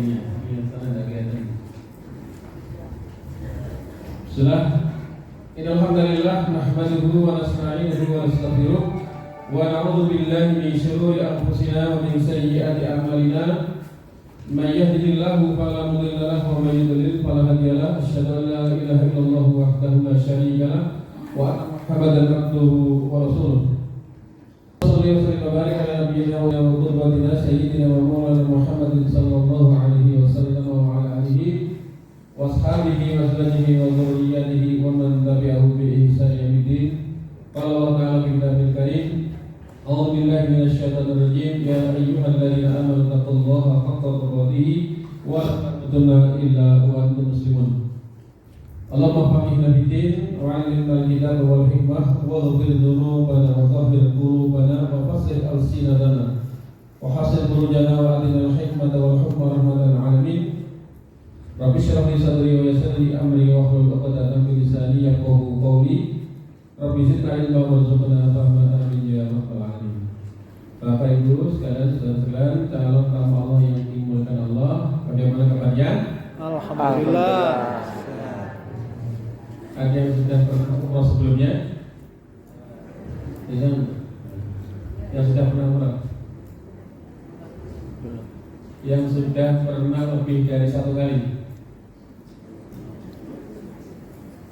ini yang sana tidak kelihatan. Sudah. Alhamdulillah nahmaduhu wa nasta'inuhu wa nastaghfiruh wa na'udzu billahi min shururi anfusina wa min sayyiati a'malina. May yahdihillahu fala mudilla lahu wa may yudlil fala hadiya lahu. Asyhadu an la ilaha illallah wahdahu la syarika lahu wa anna Muhammadan abduhu wa rasuluh. Sallallahu alaihi wa barik ala nabiyyina wa qudwatina sayyidina wa maulana Muhammadin sallallahu alaihi wasallam wa ala alihi wa ashabihi wa azwajihi wa dzurriyyatihi wa man tabi'ahu bi ihsan ila yaumil. Qala Allah ta'ala fi kitabil karim. A'udzu billahi minasy syaithanir rajim. Ya ayyuhalladzina amanu taqullaha haqqa tuqatih wa la tamutunna illa wa antum muslimun. Allahumma faqihna fid-din wa 'allimna al-kitaba wal hikmah wa ghfir dzunubana wa tahhir qulubana wa fassih alsinatana wa hasil furujana wa atina al-hikmata wal hukma rahmatan 'alamin. Rabbi shrah li sadri wa yassir li amri wa hlul 'uqdatam min lisani yafqahu qawli. Rabbi zidna ilma warzuqna fahma amin ya rabbal alamin. Bapak Ibu sekalian, saudara-saudara calon tamu Allah yang dimuliakan Allah, bagaimana kabarnya? Alhamdulillah. Ada yang sudah pernah umrah sebelumnya? Yang sudah pernah umrah? Yang sudah pernah lebih dari satu kali?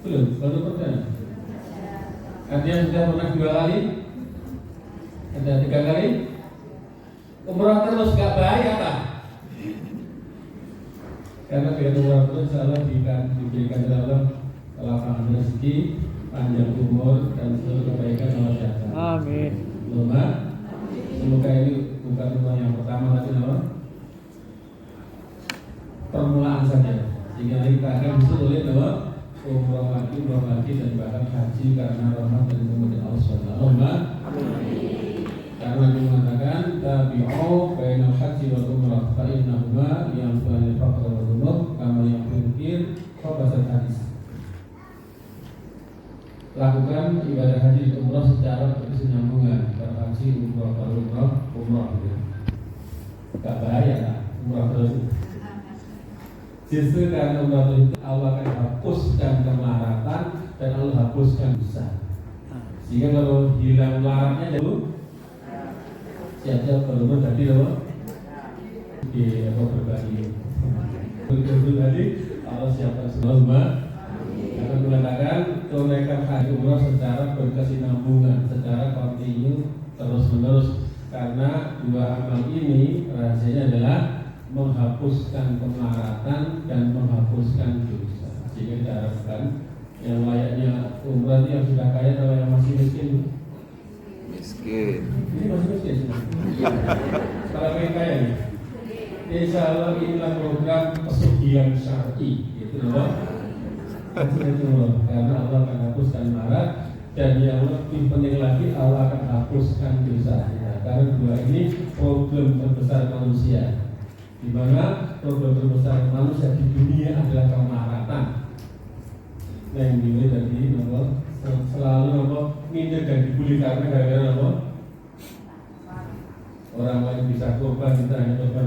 Belum, baru pernah. Ada yang sudah pernah 2 kali? Ada 3 kali? Umrah terus gak bahaya Pak? Karena dengan umrah terus Allah diberikan Allah kelapangan rezeki, panjang umur dan seluruh kebaikan Allah sejahtera. Amin. Lomba, semoga ini bukan rumah yang pertama tapi apa? Permulaan saja. Sehingga kita akan disuruh bahwa umrah lagi dan bahkan haji karena rahmat dan kemudian Allah SWT. Lomba, karena dia mengatakan tabi'u bainal haji wal umrah fa innahuma yanfa'ul faqr wal dhunub kama yanfa'ul khabasat hadis. Lakukan ibadah haji dan umrah secara berkesinambungan. Berhaji umrah gitu. Gak bahaya lah umrah terus. Justru karena umrah itu Allah akan hapuskan kemaratan dan Allah hapuskan dosa. Sehingga kalau hilang laratnya dulu siap-siap kalau tadi apa? Di apa berbagi. Betul tadi Allah siapkan semua. Akan mengatakan tunaikan haji umrah secara berkesinambungan, secara kontinu terus-menerus, karena 2 amal ini rahasianya adalah menghapuskan kemaratan dan menghapuskan dosa. Sehingga kita harapkan yang layaknya umrah yang sudah kaya atau yang masih miskin? Miskin. Ini masih miskin. Kalau pengen kaya nih, insya Allah inilah program pesugihan syar'i, gitu loh. Karena Allah akan hapuskan marat dan yang lebih penting lagi Allah akan hapuskan dosa kita. Karena 2 ini problem terbesar manusia, di mana problem terbesar manusia di dunia adalah kemaratan. Nah yang dibully tadi selalu minder dan dibully karena gara-gara orang lain bisa korban, kita hanya korban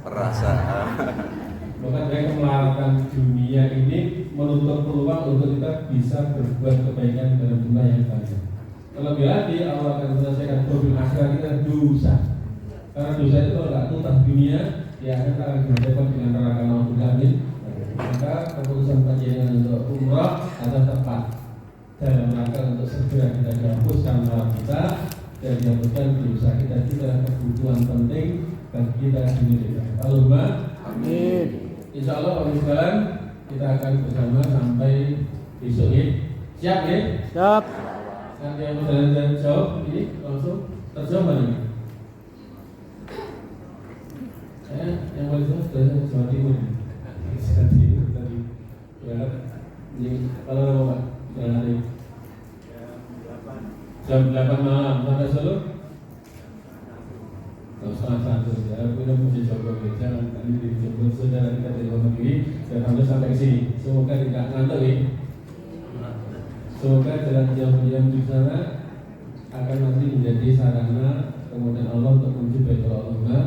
Perasaan. Maka dari kemelaratan dunia ini menutup peluang untuk kita bisa berbuat kebaikan dalam jumlah yang banyak. Terlebih lagi Allah akan menyelesaikan problem akhirat kita dosa. Karena dosa itu kalau tidak tuntas dunia, ya akan dihadapkan dengan neraka naudzubillah. Maka keputusan panjenengan untuk umrah adalah tepat dalam rangka untuk segera kita dihapuskan malam kita dan dihapuskan dosa kita. Kita kebutuhan penting bagi kita sendiri. Allahumma Amin. Insya Allah Pak Sekalian, kita akan bersama sampai besok ya. Siap ya? Siap. Nanti yang berjalan jauh ini langsung terjawab nih. Yang paling jauh dari Jawa Timur. Jawa Timur tadi. Berangkat ini kalau mau Pak berangkat ini jam 8 malam sampai Solo. Salah satu ya, kita mesti coba jangan tadi dijemput saudara kita dari luar negeri dan harus sampai ke sini. Semoga tidak ngantuk ya. Semoga jalan jam-jam di sana akan nanti menjadi sarana kemudian Allah untuk menuju Baitul Allah.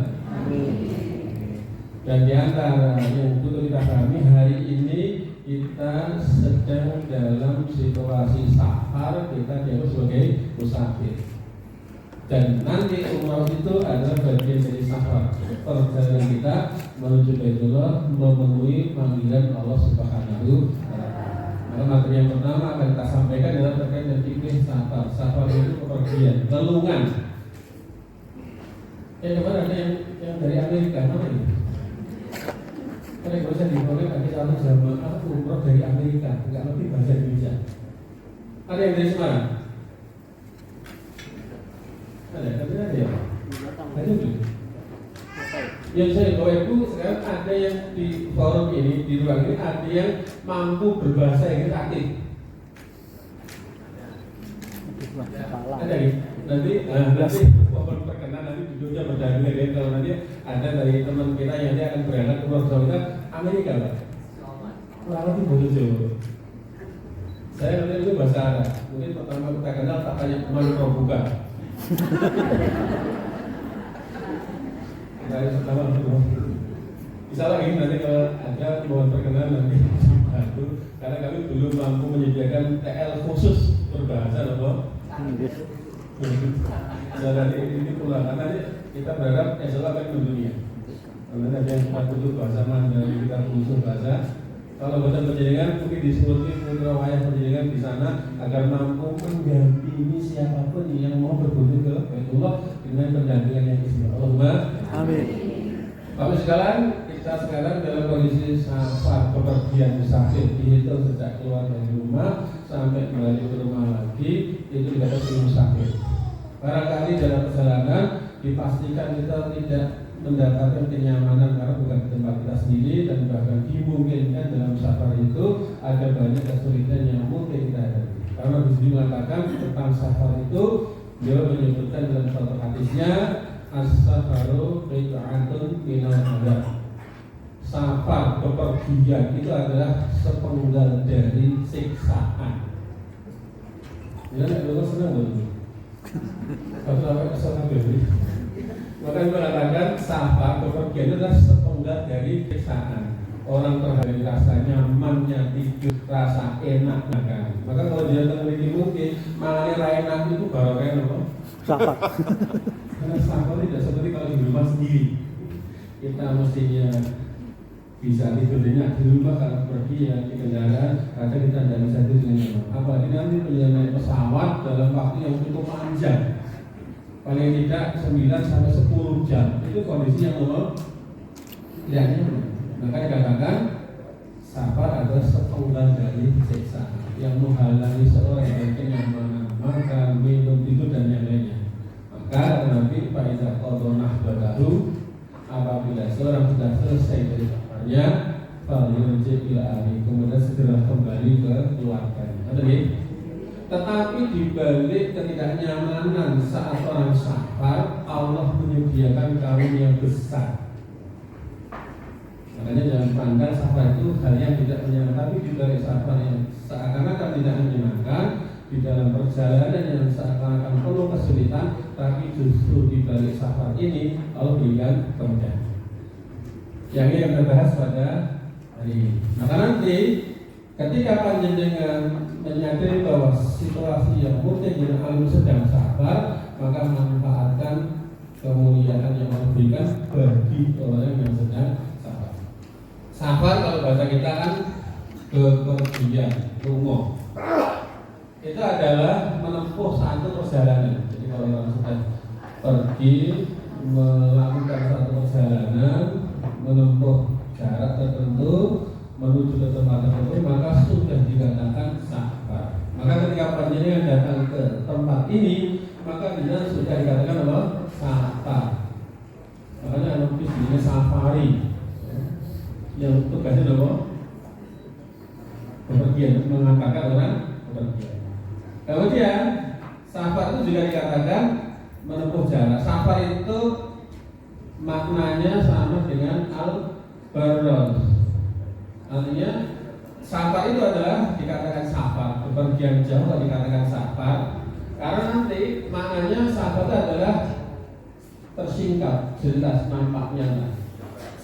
Dan di antara yang perlu kita pahami, hari ini kita sedang dalam situasi safar, kita dianggap sebagai musafir. Dan nanti umrah itu adalah bagian dari safar, perjalanan kita menuju Baitullah, memenuhi panggilan Allah Subhanahu wa Ta'ala. Maka materi yang pertama akan kita sampaikan adalah terkait dengan fikih safar. Safar itu kepergian, lelungan. Kemarin ada yang dari Amerika, mana ini? Karena kalau saya diboleh ada satu jamaah umroh dari Amerika, nggak lebih bahasa Indonesia. Ada yang dari Semarang? Ada ya? Ada belum? Yang saya bawa itu sekarang ada yang di forum ini, di ruang ini ada yang mampu berbahasa Inggris aktif. Ada ya? Nanti mohon perkenan nanti judulnya berdampingan ya, kalau nanti ada dari teman kita yang dia akan berangkat ke luar kita Amerika, Pak. Lalu di Bojo. Saya nanti itu bahasa Arab. Mungkin pertama kita kenal tak tanya mana buka. Kita pertama bisa lagi nanti kalau ada mohon perkenan nanti dibantu karena kami belum mampu menyediakan TL khusus berbahasa loh. Jadi ini pula karena kita berharap Islam akan mendunia. Karena ada yang kita butuh bahasa Mandarin, kita butuh bahasa. Kalau bahasa penjaringan mungkin disebutkan putra wayah penjaringan di sana agar mampu mendampingi siapapun yang mau berkunjung ke Baitullah dengan pendampingan yang istimewa. Allahumma amin. Bapak sekalian, kita sekarang dalam kondisi safar, bepergian musafir, dihitung sejak keluar dari rumah sampai kembali ke rumah lagi itu dikatakan musafir. Barangkali dalam perjalanan dipastikan kita tidak mendapatkan kenyamanan karena bukan tempat kita sendiri dan bahkan dimungkinkan dalam safar itu ada banyak kesulitan yang mungkin kita hadapi. Karena di sini mengatakan tentang safar itu beliau menyebutkan dalam suatu hadisnya as-safaru qit'atun minal adab. Safar bepergian itu adalah sepenggal dari siksaan. Ya, kalau senang betul. Kalau sampai kesana dulu. Maka mengatakan safar bepergian itu adalah sepenggal dari siksaan. Orang terhadap rasa nyamannya tidur, rasa enak makan. Maka kalau dia memiliki mungkin makannya enak itu baru kayak apa? Safar. Karena safar tidak seperti kalau di rumah sendiri. Kita mestinya bisa tidurnya di rumah kalau pergi ya di kendaraan, kadang kita tidak bisa tidur dengan nyaman. Apalagi nanti perjalanan pesawat dalam waktu yang cukup panjang, paling tidak 9 sampai 10 jam itu kondisi yang tidak nyaman. Maka dikatakan safar adalah sepenggal dari siksa yang menghalangi seorang dari kenyamanan makan, minum, tidur dan yang lainnya. Maka nanti Pak Iza Qadonah Badaru apabila seorang sudah selesai dari safarnya falyurji ila ahli, kemudian segera kembali ke keluarganya. Tetapi dibalik ketidaknyamanan saat orang safar, Allah menyediakan karunia yang besar. Makanya jangan pandang safar itu hal yang tidak menyenangkan, tapi dibalik safar yang seakan-akan tidak menyenangkan, di dalam perjalanan yang seakan-akan penuh kesulitan, tapi justru di balik safar ini Allah berikan kemudahan. Yang ini kita bahas pada hari ini. Maka nanti ketika panjenengan menyadari bahwa situasi yang mungkin yang alim sedang safar, maka manfaatkan kemuliaan yang Allah berikan bagi orang yang sedang safar. Safar kalau bahasa kita kan bepergian, umum. Itu adalah menempuh satu perjalanan. Jadi kalau orang sudah pergi melakukan satu perjalanan, menempuh jarak tertentu menuju ke tempat tertentu, maka sudah dikatakan safar. Maka ketika panjenengan datang ke tempat ini, maka dia sudah dikatakan apa? Safar. Makanya ada bisnisnya safari. Yang tugasnya apa? Bepergian, mengantarkan orang bepergian. Kemudian safar itu juga dikatakan menempuh jarak. Safar itu maknanya sama dengan al-barron. Artinya safar itu adalah dikatakan safar, bepergian jauh dikatakan safar. Karena nanti maknanya safar itu adalah tersingkap, jelas nampaknya.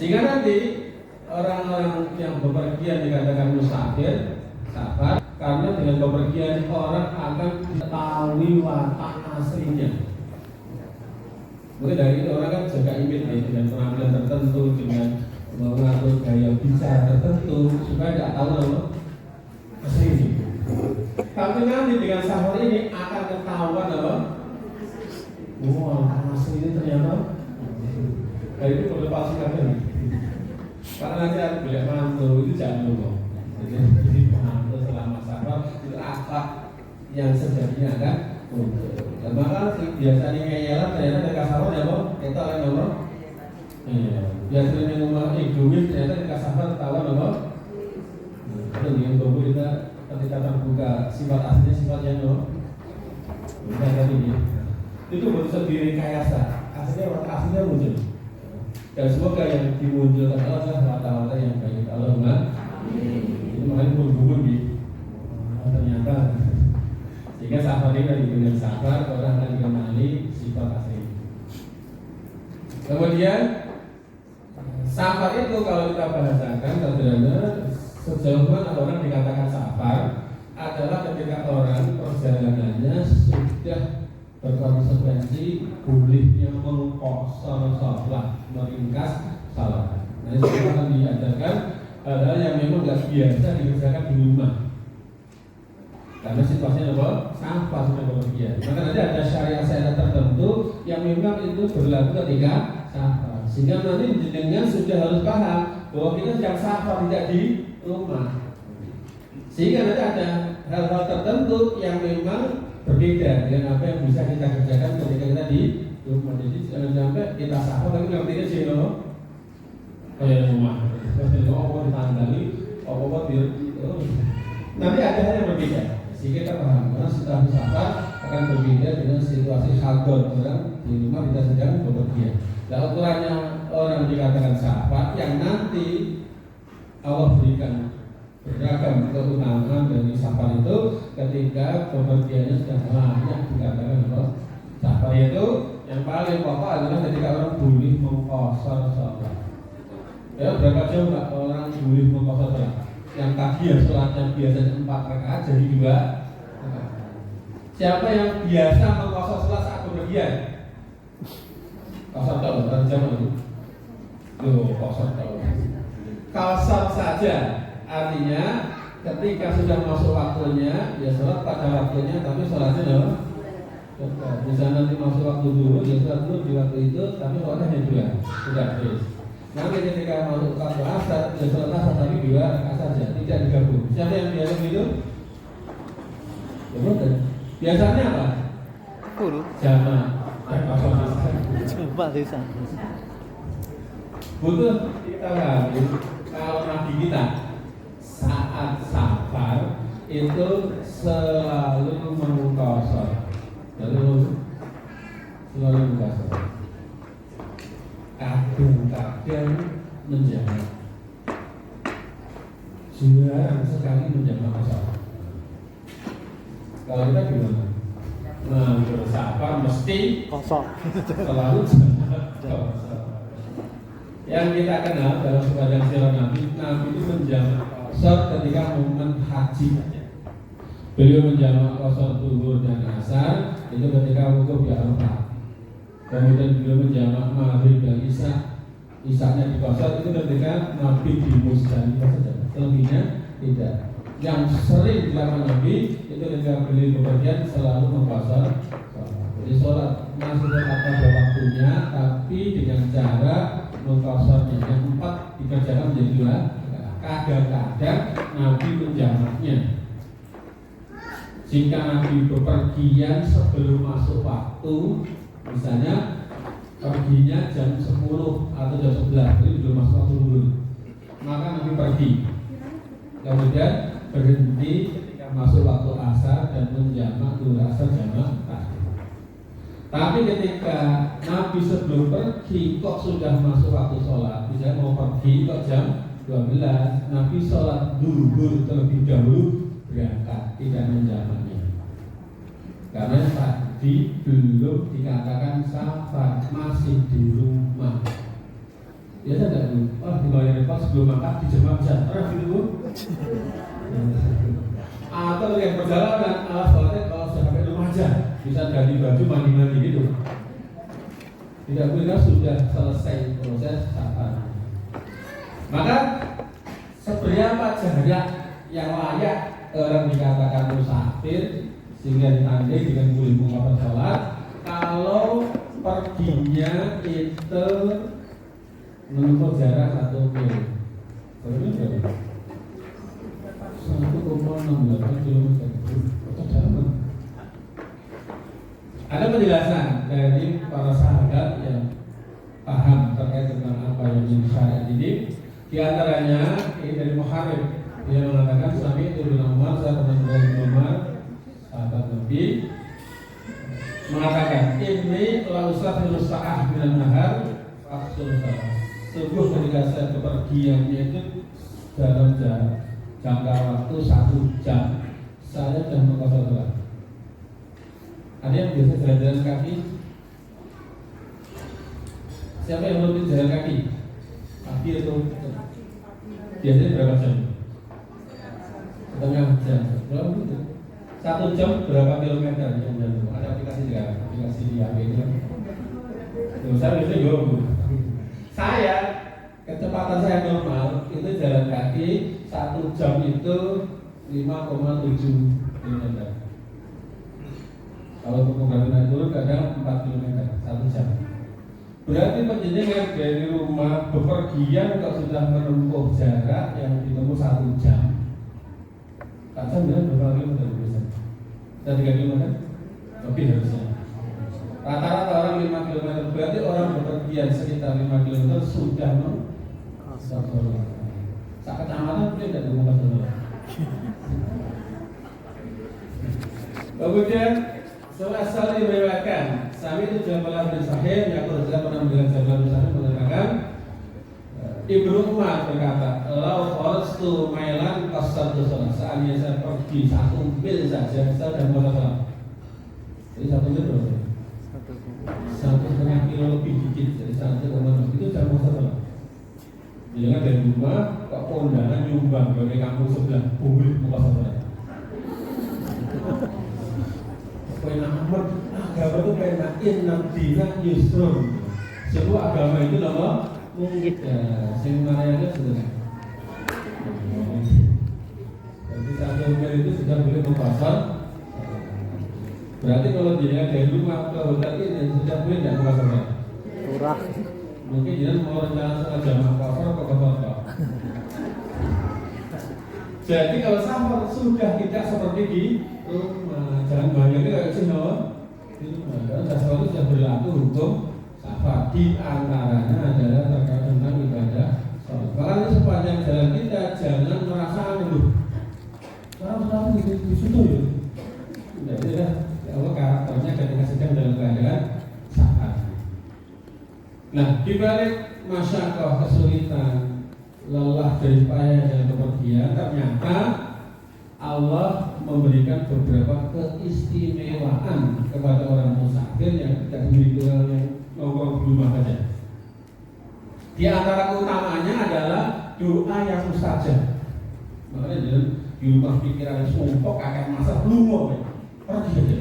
Sehingga nanti orang-orang yang bepergian dikatakan musafir, safar, karena dengan bepergian orang akan mengetahui watak aslinya. Mungkin dari itu orang kan jaga image dengan penampilan tertentu, dengan mengatur gaya bicara tertentu supaya tidak tahu nama aslinya. Tapi nanti dengan safar ini akan ketahuan apa? Wah, asli ini ternyata itu berlepas kan? Karena nanti aku boleh mantu itu jangan ngomong. Jadi mantu selama safar itu akhlak yang sejatinya kan untuk. Dan maka biasanya ngeyelan ternyata dekat safar ya bang, kita oleh nomor. Iya. Biasanya ngomong egois ternyata dekat safar ketahuan apa? Itu yang tunggu kita ketika terbuka sifat aslinya sifat yang no. Bukan tadi ini. Itu berusaha direkayasa. Aslinya muncul. Dan semoga yang dimunculkan Allah adalah watak-watak yang baik. Allahumma itu makanya pun di ternyata sehingga safar ini dengan safar orang akan dikenali sifat asli. Kemudian safar itu kalau kita bahasakan sederhana sejauh mana orang dikatakan safar adalah ketika orang perjalanannya sudah berkonsekuensi bolehnya mengkosor sholat, meringkas sholat. Nah, itu akan diajarkan hal-hal yang memang tidak biasa dikerjakan di rumah. Karena situasinya apa? Safar sudah bepergian. Maka nanti ada syariat-syariat tertentu yang memang itu berlaku ketika safar. Sehingga nanti jenengan sudah harus paham bahwa kita sedang safar tidak di rumah. Sehingga nanti ada hal-hal tertentu yang memang berbeda dengan apa yang bisa kita kerjakan ketika kita di rumah. Jadi jangan sampai kita safar tapi ngertinya sih loh kayak rumah. Apa ditandani, apa nanti ada hal yang berbeda. Sehingga kita paham karena setelah safar akan berbeda dengan situasi hadar orang di rumah kita sedang bepergian. Nah ukurannya orang dikatakan safar yang nanti Allah berikan beragam keutamaan dari safar itu ketika bepergiannya sudah layak dikatakan apa? Safar itu yang paling pokok adalah ketika orang boleh mengkosor sholat. Ya berapa jam nggak orang boleh mengkosor sholat? Yang tadi ya sholatnya biasanya 4 rakaat jadi 2. Siapa yang biasa mengkosor sholat saat bepergian? Kosor tahu jam itu? Kosor tahu. Kosor saja. Artinya ketika sudah masuk waktunya ya sholat pada waktunya tapi sholatnya loh bisa nanti masuk waktu dulu ya sholat dulu di waktu itu tapi sholatnya hanya 2 sudah habis. Nanti ketika masuk waktu asar ya sholat asar tapi 2 rakaat saja tidak digabung. Siapa yang biasa begitu? Ya betul. Biasanya apa? Jamaah. Coba desa. Butuh kita habis kalau nabi kita saat safar itu selalu mengkosor, selalu mengkosor. Kadang-kadang menjamak, jarang sekali menjamak kosor. Kalau kita gimana? Nah, bersafar mesti Kosong. selalu jamak kosor. Yang kita kenal dalam sepanjang sirah Nabi itu menjamak kosor ketika momen haji. Beliau menjamak kosor zuhur dan asar itu ketika wukuf di Arafah. Kemudian beliau menjamak maghrib dan isya-nya dikosor itu ketika Nabi di Musdalifah saja. Selebihnya tidak. Yang sering dilakukan Nabi itu ketika beliau bepergian selalu mengkosor. Jadi sholat masih tetap pada waktunya tapi dengan cara mengkosornya. Yang 4 dikerjakan menjadi 2. Kadang-kadang Nabi menjamaknya. Jika Nabi bepergian sebelum masuk waktu, misalnya perginya jam 10 atau jam 11, jadi belum masuk waktu dulu, maka Nabi pergi. Kemudian berhenti ketika masuk waktu asar dan menjamak dua asar jamak tadi. Tapi ketika Nabi sebelum pergi kok sudah masuk waktu sholat, misalnya mau pergi kok jam 12, Nabi sholat zuhur terlebih dahulu berangkat, tidak menjamaknya. Karena tadi belum dikatakan safar, masih di rumah. Biasa nggak Bu? Oh dibayarin pas sebelum makan dijemah bisa pernah gitu Bu? Atau yang perjalanan alas sholatnya kalau sudah sampai rumah aja bisa ganti baju mandi-mandi gitu. Tidak boleh sudah selesai proses safar. Maka seberapa jarak yang layak orang dikatakan musafir sehingga ditandai dengan boleh mengapa sholat kalau perginya itu menempuh jarak 1 mil. Berapa berapa? 1,68 km. Ada penjelasan dari para sahabat yang paham terkait tentang apa yang menjadi syariat ini. Di antaranya ini dari Muharib, dia mengatakan Sami itu bin Umar, saya pernah mendengar bin Umar, sahabat Nabi, mengatakan ini lausah minusa'ah minan nahar faksul salah. Sungguh ketika saya bepergian itu dalam jangka waktu 1 jam, saya sudah mengkosong sholat. Ada yang biasa jalan-jalan kaki? Siapa yang rutin jalan kaki? Kaki itu biasanya berapa jam? Setengah jam. Berapa itu? 1 jam berapa kilometer yang jalan? Ada aplikasi juga, aplikasi di HP itu. Saya biasanya Bu. Saya kecepatan saya normal itu jalan kaki 1 jam itu 5,7 km. Kalau untuk naik turun kadang 4 km 1 jam. Berarti penjenengan dari rumah bepergian kalau sudah menempuh jarak yang ditempuh 1 jam. Tak jam berapa kilometer biasanya? Kita 3 km? Lebih harusnya. Rata-rata orang 5 km, berarti orang bepergian sekitar 5 km sudah sholat. Sak kecamatan mungkin tidak mau sholat. Kemudian Asal diriwayatkan, Sami itu Jabal bin Sahih yang saya pernah mendengar Jabal bin Sahih mengatakan Ibnu Umar berkata, "Lau kharajtu mailan qasartu shalah." Seandainya saya pergi 1 mil saja, saya sudah mau sholat. Jadi 1 mil berapa? 1,5 kilo lebih dikit, jadi 1,6 itu sudah mau sholat. Jangan dari rumah kok kondangan nyumbang dari kampung sebelah, boleh mau sholat. Pena amat agama itu pena inna dina yusrun. Sebuah agama itu nama mungkin ya, sing marahnya sudah. Jadi 1 mil itu sudah boleh mempasar. Berarti kalau dia dari rumah ke hotel ini sudah boleh tidak mempasar? Murah. Mungkin dia mau rencana sama jamaah pasar atau apa? Jadi kalau safar sudah tidak seperti di rumah, jangan bayangin kayak Cina. Karena sesuatu sudah berlaku hukum safar. Di antaranya adalah terkait tentang ibadah sholat. Makanya sepanjang jalan kita jangan merasa angkuh. Kalau itu di situ ya. Tidak Allah karakternya ketika sedang dalam keadaan safar. Nah, dibalik masyarakat kesulitan, lelah dari payah dan bepergian, ternyata Allah memberikan beberapa keistimewaan kepada orang musafir yang tidak memiliki orang yang nongkrong di rumah saja. Di antara utamanya adalah doa yang mustajab. Makanya di rumah pikiran sumpok akan masa belum pergi saja.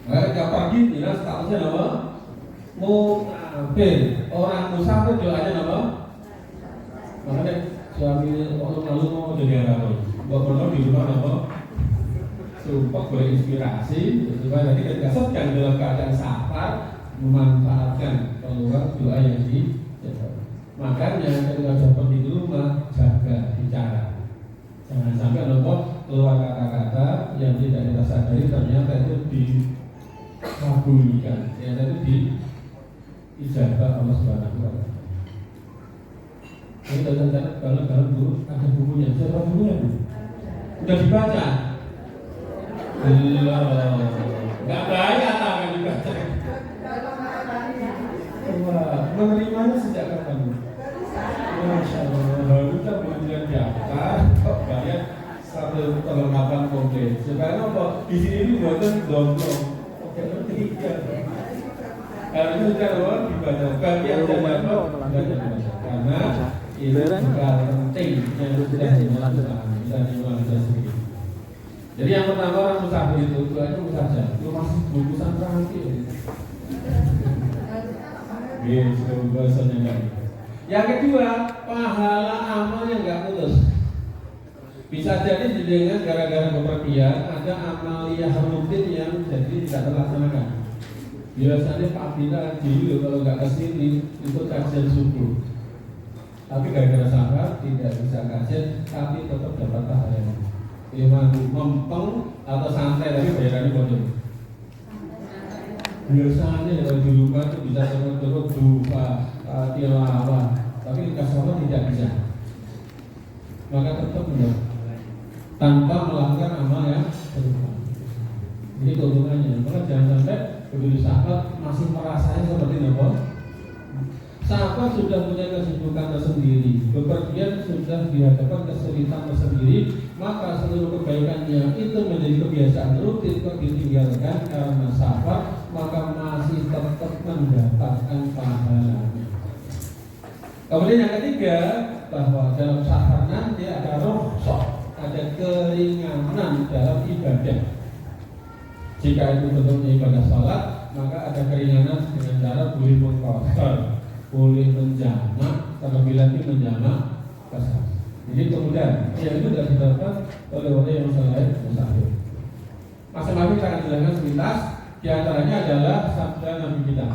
Mereka pergi tidak statusnya apa? Musafir. Orang musafir doanya apa? Makanya suami waktu lalu mau jadi apa? Bapak di rumah apa? Sumpah berinspirasi, supaya nanti ketika sedang dalam keadaan safar memanfaatkan peluang doa yang dijawab. Makanya ketika dapat di rumah jaga bicara, jangan sampai lupa keluar kata-kata yang tidak kita sadari ternyata itu dikabulkan, ternyata itu diijabah Allah Subhanahu wa Ta'ala. Ini catat kalau Bu ada bukunya, siapa bukunya Bu? Sudah dibaca? Belum. Nggak banyak tangan dibaca. Wah, menerimanya sejak kapan? Masya Allah, kita bulan daftar, kok banyak satu perlengkapan komplit. Sekarang apa? Di sini ini buatan domplong. Oke, tiga. Harus bukan orang ibadah. Bagi yang tidak karena itu juga penting yang sudah dilakukan dan dilakukan sendiri. Jadi yang pertama orang musafir itu aja musafir, itu masih bungkusan terakhir. Gitu bahasanya enggak. Yang kedua, pahala amal yang enggak putus. Bisa jadi dengan gara-gara bepergian ada amaliyah rutin yang jadi tidak terlaksanakan. Biasanya Pak Bina dulu kalau nggak kesini itu kajian subuh. Tapi gara-gara sahabat tidak bisa kajian, tapi tetap dapat pahala. Memang mempeng atau santai tapi bayarannya bodoh. Biasanya kalau di rumah itu bisa terus dupa, tilawah, tapi di kasar tidak bisa. Maka tetap enggak tanpa melakukan amal yang berupa. Ini keuntungannya. Maka jangan sampai begitu sahabat masih merasanya seperti apa? Sahabat sudah punya kesibukan tersendiri, bepergian sudah dihadapkan kesulitan tersendiri, maka seluruh kebaikannya itu menjadi kebiasaan rutin kok ditinggalkan karena sahabat, maka masih tetap mendapatkan pahalanya. Kemudian yang ketiga, bahwa dalam safar nanti ada rukhsah, ada keringanan dalam ibadah. Jika itu bentuknya ibadah salat, maka ada keringanan dengan cara boleh mengqasar, boleh menjamak, terlebih lagi menjamak qasar. Jadi kemudian yang itu tidak didapat oleh orang yang selain musafir. Masing-masing kita akan jelaskan sekilas. Di antaranya adalah sabda Nabi kita.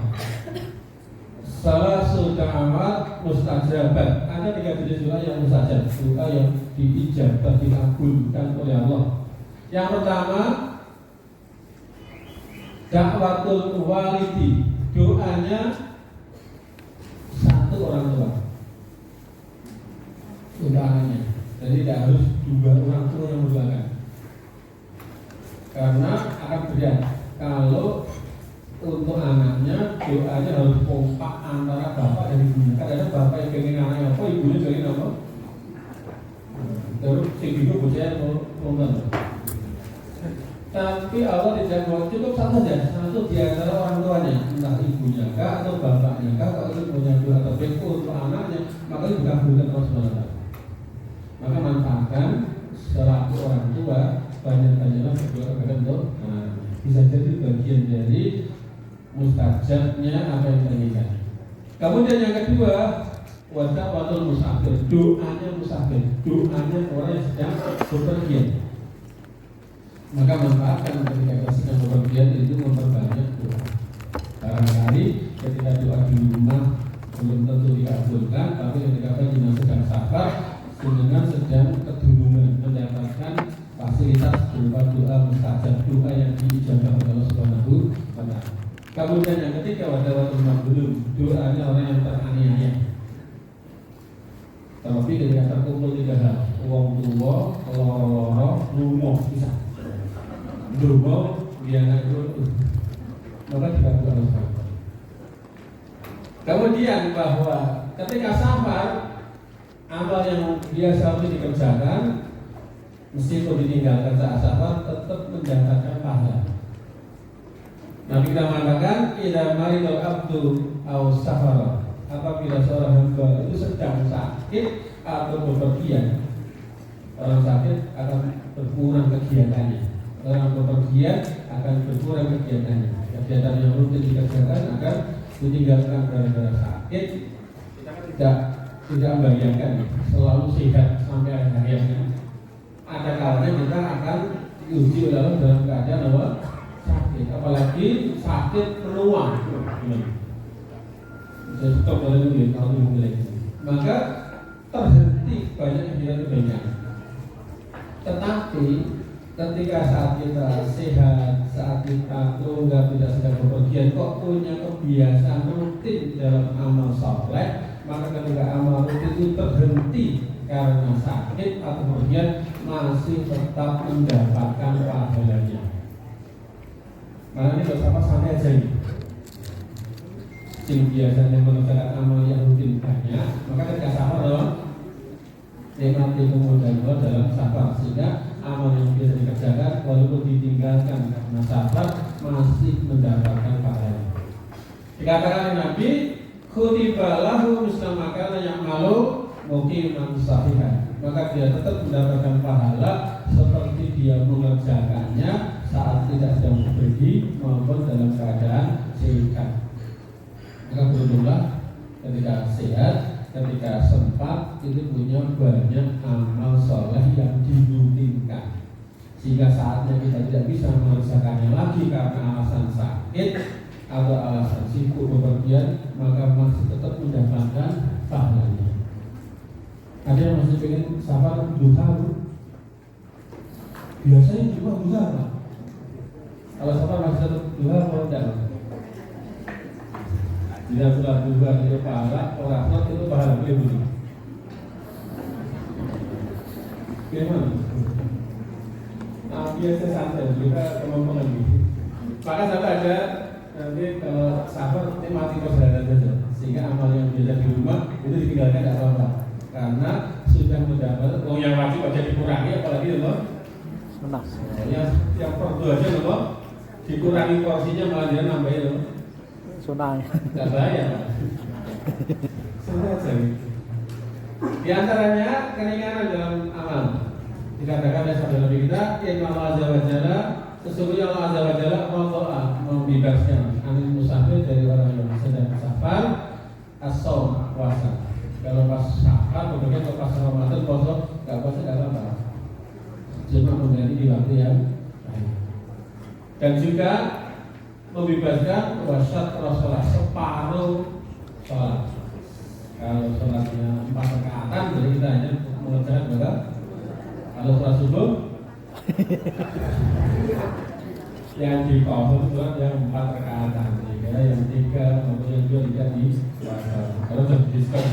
Salah sudah amat mustajabat. Ada 3 jenis doa yang mustajab, doa yang diijabah, dikabulkan oleh Allah. Yang pertama, dakwatul walidi, doanya satu orang tua. Doanya, jadi tidak harus 2 orang tua yang berdoakan. Karena akan berbeda. Kalau untuk anaknya doanya harus kompak antara bapak dan ibunya. Kadang-kadang bapak yang pengen anaknya apa, ibunya pengen apa. Terus si ibu bocah mau. Tapi Allah tidak mau, cukup satu saja, satu di antara orang tuanya, entah ibunya kah atau bapaknya kah, kalau itu punya dua atau untuk anaknya, maka itu dikabulkan Allah SWT. Maka manfaatkan selaku orang tua banyak-banyaklah berdoa kepada untuk bisa jadi bagian dari mustajabnya apa yang diinginkan. Kemudian yang kedua, wada'watul musafir, doanya musafir, doanya orang yang sedang bepergian. Maka manfaatkan ketika kita sedang bepergian itu memperbanyak doa. Barangkali ketika doa di rumah belum tentu dikabulkan, tapi ketika kita sedang safar, dengan sedang kedunungan mendapatkan fasilitas berupa doa mustajab, doa yang diijabah oleh Allah Subhanahu wa Ta'ala. Kemudian yang ketiga, wada'watul mazlum, doanya orang yang teraniaya. Tapi ketika terkumpul 3 hal, wong tua, loro-loro, lumpuh bisa. Dua dia anak itu, maka dikabulkan Allah Subhanahu wa Ta'ala. Kemudian bahwa ketika safar, amal yang biasa harus dikerjakan meskipun ditinggalkan saat safar tetap mendatangkan pahala. Nabi kita mengatakan idza maridal abdu aw safara, apabila seorang hamba itu sedang sakit atau bepergian, orang sakit akan berkurang kegiatannya, orang bepergian akan berkurang kegiatannya. Kegiatan yang rutin dikerjakan akan ditinggalkan gara-gara sakit. Kita kan tidak membayangkan selalu sehat sampai akhir hayatnya. Ada kalanya kita akan diuji oleh Allah dalam keadaan apa? Sakit, apalagi sakit peluang. Bisa stop oleh dunia kalau mulai. Maka terhenti banyak kebaikan. Tetapi ketika saat kita sehat, saat kita keluar tidak sedang bepergian, kok punya kebiasaan rutin dalam amal saleh, maka ketika amal rutin itu terhenti karena sakit atau bepergian, masih tetap mendapatkan pahalanya. Karena ini bersama santai aja ini. Sing biasanya mengerjakan amal yang rutin banyak, maka ketika safar nikmati kemudahan Allah dalam safar, sehingga amal yang biasa dikerjakan walaupun ditinggalkan karena safar masih mendapatkan pahala. Dikatakan Nabi, khutibalahu muslimakana ya'malu muqiman sahihan. Maka dia tetap mendapatkan pahala seperti dia mengerjakannya saat tidak sedang pergi maupun dalam keadaan sehat. Maka beruntunglah ketika sehat, ketika sempat itu punya banyak amal soleh yang dirutinkan, sehingga saatnya kita tidak bisa mengerjakannya lagi karena alasan sakit atau alasan sibuk bepergian, maka masih tetap mendapatkan pahalanya. Ada yang masih pengen safar duha, biasanya cuma duha, Pak. Kalau safar masih tetap duha atau tidak? Tidak sholat duha itu pahala, orang sholat itu pahala beli. Gimana? Biasa santai juga kemampuan gitu. Maka sampai ada nanti kalau safar ini mati perjalanan saja, sehingga amal yang biasa di rumah itu ditinggalkan tidak apa-apa. Karena sudah mendapat yang wajib aja dikurangi, apalagi loh Menang. yang perlu aja loh dikurangi porsinya, malah dia nambahin loh Sunai. tidak bahaya Pak. Santai aja gitu. Di antaranya keringanan dalam amal. Dikatakan oleh sabda Nabi kita, Inna Allah Azza wa Jalla, sesungguhnya Allah Azza wa Jalla membebaskan anil musafir dari orang yang sedang safar as-shaum, puasa. Kalau pas safar, kemudian kalau pas Ramadan puasa, nggak puasa nggak apa-apa. Cuma mengganti di waktu yang lain. Dan juga membebaskan wasat sholat separuh sholat. Kalau sholatnya 4 rakaat, jadi kita hanya mengerjakan berapa? Kalau sholat subuh yang di pohon sholat yang 4 rakaatan, yang 3 maupun yang 2 tidak di puasa. Kalau sudah diskon.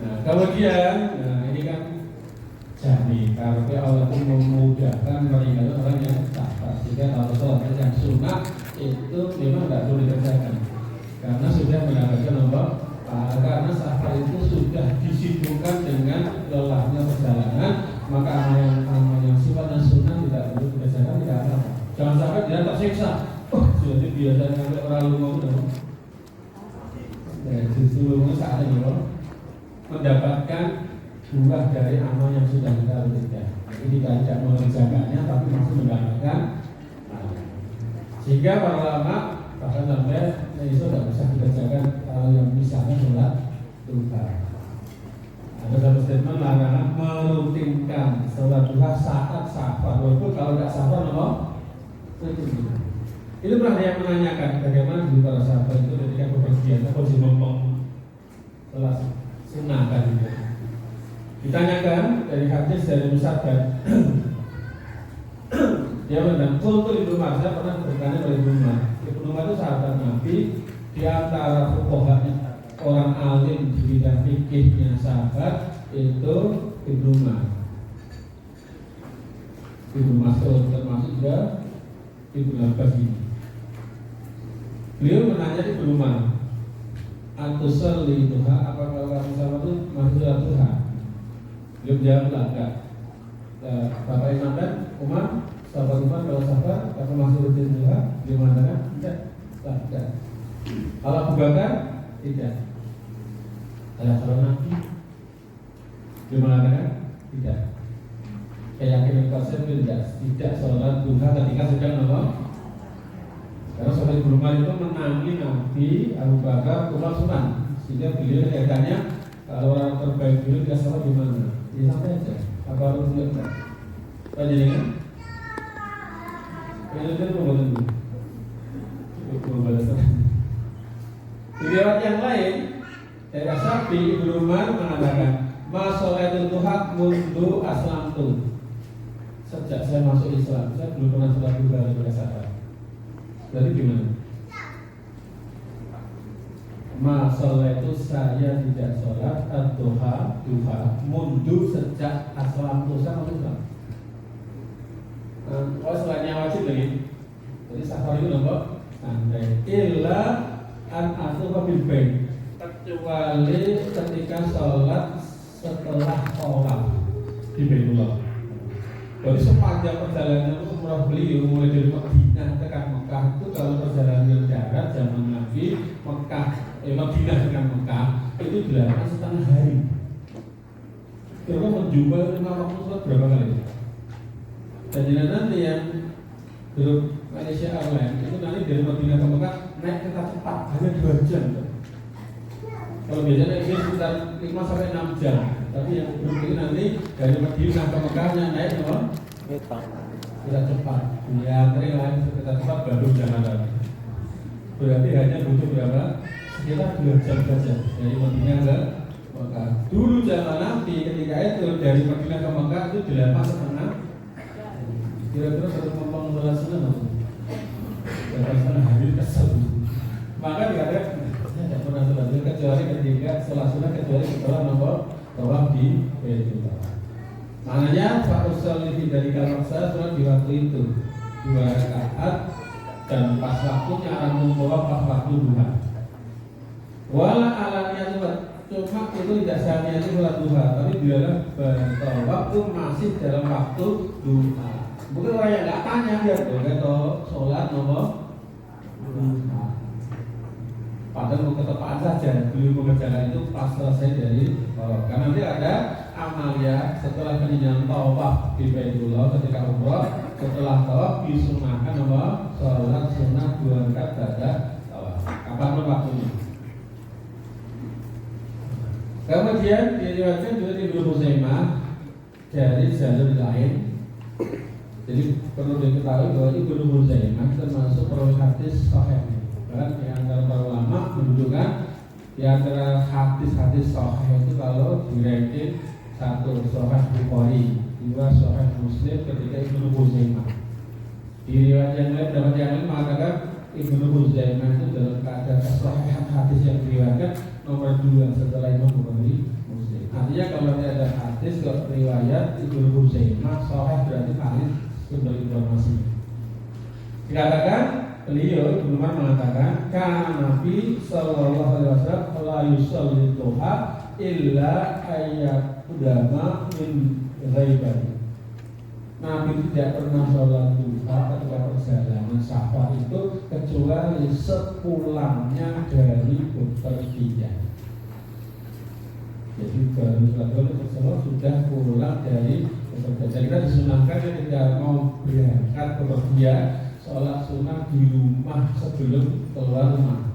Nah, kemudian, ini kan jadi karena Allah itu memudahkan meringankan orang yang safar, sehingga kalau sholat yang sunnah itu memang tidak boleh dikerjakan karena sudah mendapatkan nomor. Karena safar itu sudah disibukkan dengan lelahnya perjalanan, maka amal yang sifatnya sunnah tidak perlu dikerjakan, tidak apa-apa. Jangan sampai dia tersiksa. Jadi biasa sampai orang lumung dong. Justru lumung saat ini mendapatkan buah dari amal yang sudah kita lakukan. Jadi tidak mengerjakannya, tapi masih mendapatkan. Sehingga para ulama bahkan sampai itu tidak bisa dikerjakan kalau yang misalnya sholat duha. Ada satu statement larangan merutinkan sholat duha saat safar. Walaupun kalau tidak safar, itu pernah yang menanyakan bagaimana di para sahabat itu ketika bepergian atau di ngomong sholat sunnah tadi. Ditanyakan dari hadis dari Musabad, dia bilang, kultur Ibnu Umar, saya pernah bertanya pada Ibnu Umar. Ibnu Umar itu sahabat Nabi, di antara fuqahanya orang alim di bidang fikihnya sahabat itu Ibnu Umar. Ibnu Mas'ud termasuk juga Ibnu Abbas ini. Beliau menanya Ibnu Umar, "Antusalli duha, apa kalau kamu sama itu masuk sholat duha?" Beliau jawab, enggak. Bapak Imam dan Umar, sahabat Umar kalau safar, kalau masuk rutin duha, dia mengatakan tidak. Kalau Abu Bakar, tidak. Kalau Nabi, dia mengatakan tidak. Keyakinan konsep tidak sholat duha ketika sedang nongol. Karena sholat Umar itu menangi Nabi, Abu Bakar, Umar, Utsman. Sehingga beliau kaitannya kalau orang terbaik dulu dia sholat di mana? Ya sampai aja. Apa harus enggak? Panjenengan? Panjenengan mau bantu? Mau balasan? Di riwayat yang lain, dari Syafi'i Ibnu Umar mengatakan, "Ma sholatul duha mundu aslamtu." Sejak saya masuk Islam, saya belum pernah sholat duha pada saat. Berarti gimana? Masalah itu saya tidak sholat duha mundur sejak asal saya masuk Islam. Kalau selainnya wajib lagi, jadi safar itu nombor santai. Illa an atuha bil bait, kecuali ketika sholat setelah sholat di Baitullah. Jadi sepanjang perjalanan umrah beliau mulai dari Madinah ke Mekah itu kalau perjalanan darat zaman Nabi Madinah dengan Mekah itu 8,5 hari. Kira menjumpai 5 waktu sholat berapa kali? Dan nanti yang grup Malaysia Airlines itu nanti dari Madinah ke Mekah naik kereta cepat hanya 2 jam. Kalau biasanya ini sekitar 5 sampai 6 jam. Tapi yang grup ini nanti dari Madinah ke Mekahnya naik kereta cepat. Ya, lain kereta cepat baru jalan. Berarti hanya butuh berapa? Sekitar 2 jam saja dari Madinah ke Mekah. Dulu zaman Nabi ketika itu dari Madinah ke Mekah itu 8,5. Kira-kira satu ngomong sunnah 8,5 hari kesel. Maka dikatakan tidak pernah sholat kecuali ketika sholat sunnah kecuali setelah nomor tawaf di Baitullah. Maknanya Pak Usul dari kalau saya sholat di waktu itu 2 rakaat dan pas waktunya rampung tawaf pas waktu duha. Wala alaniya cuma itu tidak sahnya itu sholat duha, tapi dia bertawaf itu masih dalam waktu duha. Bukan orang yang nggak tanya dia tuh sholat nomor duha. Padahal mau ketepaan saja, beliau mengerjakan itu pas selesai dari tawaf. Karena nanti ada amalia setelah peninjauan tawaf di Baitullah ketika umroh, setelah tawaf disunahkan apa? Sholat sunnah 2 rakaat pada tawaf. Kapan waktunya? Kemudian diriwayatkan juga di Ibnu Huzaimah dari jalur lain. Jadi perlu diketahui bahwa Ibnu Huzaimah termasuk perawi hadis sahih. Bahkan di antara para ulama menunjukkan di antara hadis-hadis sahih itu kalau diranking 1 sahih Bukhari, 2 sahih Muslim ketika Ibnu Huzaimah. Di riwayat yang lain dapat yang lain mengatakan Ibnu Huzaimah itu dalam keadaan kesahihan hadis yang diriwayatkan nomor 2 setelah Imam Bukhari Muslim. Artinya kalau ada hadis ke riwayat Ibnu Huzaimah sahih berarti hadis sumber informasi. Dikatakan beliau Ibnu Umar mengatakan karena Nabi sallallahu alaihi wasallam la yusalli duha illa ayyaqdama min ghaibati. Nabi tidak pernah sholat duha ketika perjalanan safar itu kecuali sepulangnya dari bepergian. Jadi baru sholat sudah pulang dari bepergian. Jadi kita disunahkan ketika mau berangkat bepergian sholat sunnah di rumah sebelum keluar rumah.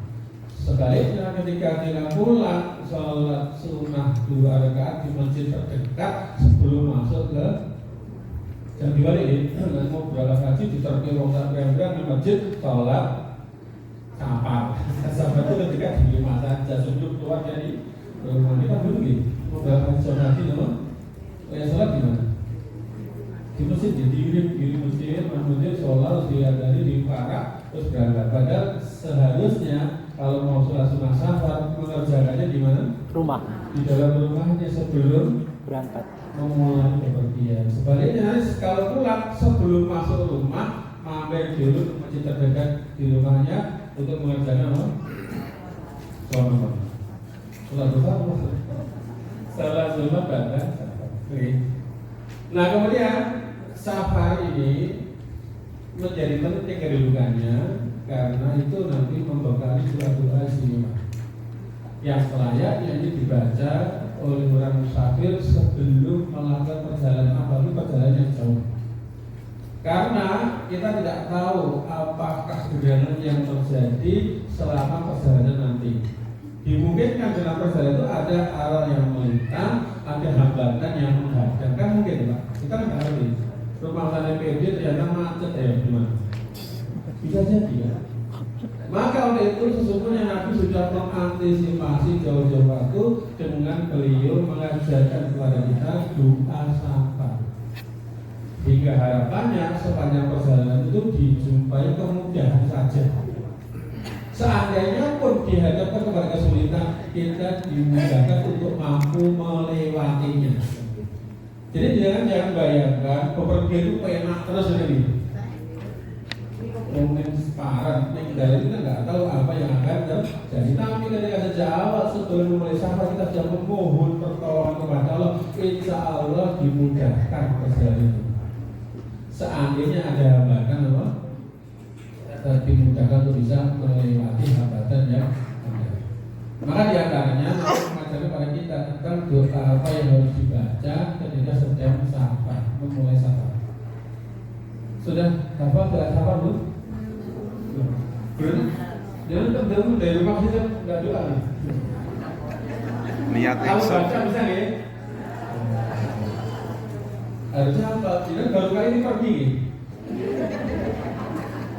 Sebaliknya ketika kita pulang sholat sunnah 2 rakaat di masjid terdekat sebelum masuk ke dan dibalik ini mau berangkat haji diterpi rokat berang di masjid sholat safar. Safar itu ketika di rumah saja sebelum keluar dari rumah. Kita dulu gitu mau berangkat sholat haji sholat di mana? Di masjid, di masjid, maksudnya sholat diadari di Farak terus berangkat. Padahal seharusnya kalau mau sholat sunnah safar mengerjakannya di mana? Rumah. Di dalam rumahnya sebelum berangkat. Memulai bepergian. Sebaliknya kalau pulang sebelum masuk rumah mampir dulu ke masjid terdekat di rumahnya untuk mengerjakan apa? Sholat duha. Sholat sunnah pada safar. Nah kemudian safar ini menjadi penting kedudukannya karena itu nanti membekali doa-doa istimewa yang selayaknya ini dibaca oleh orang musafir sebelum melakukan perjalanan apalagi perjalanan yang jauh. Karena kita tidak tahu apakah gerangan yang terjadi selama perjalanan nanti. Dimungkinkan dalam perjalanan itu ada arah yang melintang, ada hambatan yang menghadang. Kan mungkin Pak, kita nggak tahu nih. Rumah sana PJ ternyata macet ya gimana? Bisa jadi ya. Maka oleh itu sesungguhnya Nabi sudah mengantisipasi jauh-jauh waktu dengan beliau mengajarkan kepada kita doa safar. Hingga harapannya sepanjang perjalanan itu dijumpai kemudahan saja. Seandainya pun dihadapkan kepada kesulitan, kita dimudahkan untuk mampu melewatinya. Jadi jangan bayangkan bepergian itu enak terus ini. Mungkin separan yang dari kita nggak tahu apa yang akan terjadi. Tapi ketika sejak awal sebelum mulai safar kita sudah memohon pertolongan kepada Allah, insya Allah dimudahkan perjalanan itu. Seandainya ada hambatan apa dimudahkan untuk bisa melewati hambatan yang ada. Maka diantaranya mengajarkan pada kita tentang doa apa yang harus dibaca ketika sedang safar, memulai safar. Sudah hafal doa safar belum? Belum? Jangan terdahulu dari rumah kita nggak doa nih. Niat Kamu insaf. baca bisa nggak ya? Harusnya apa? Ini baru kali ini pergi.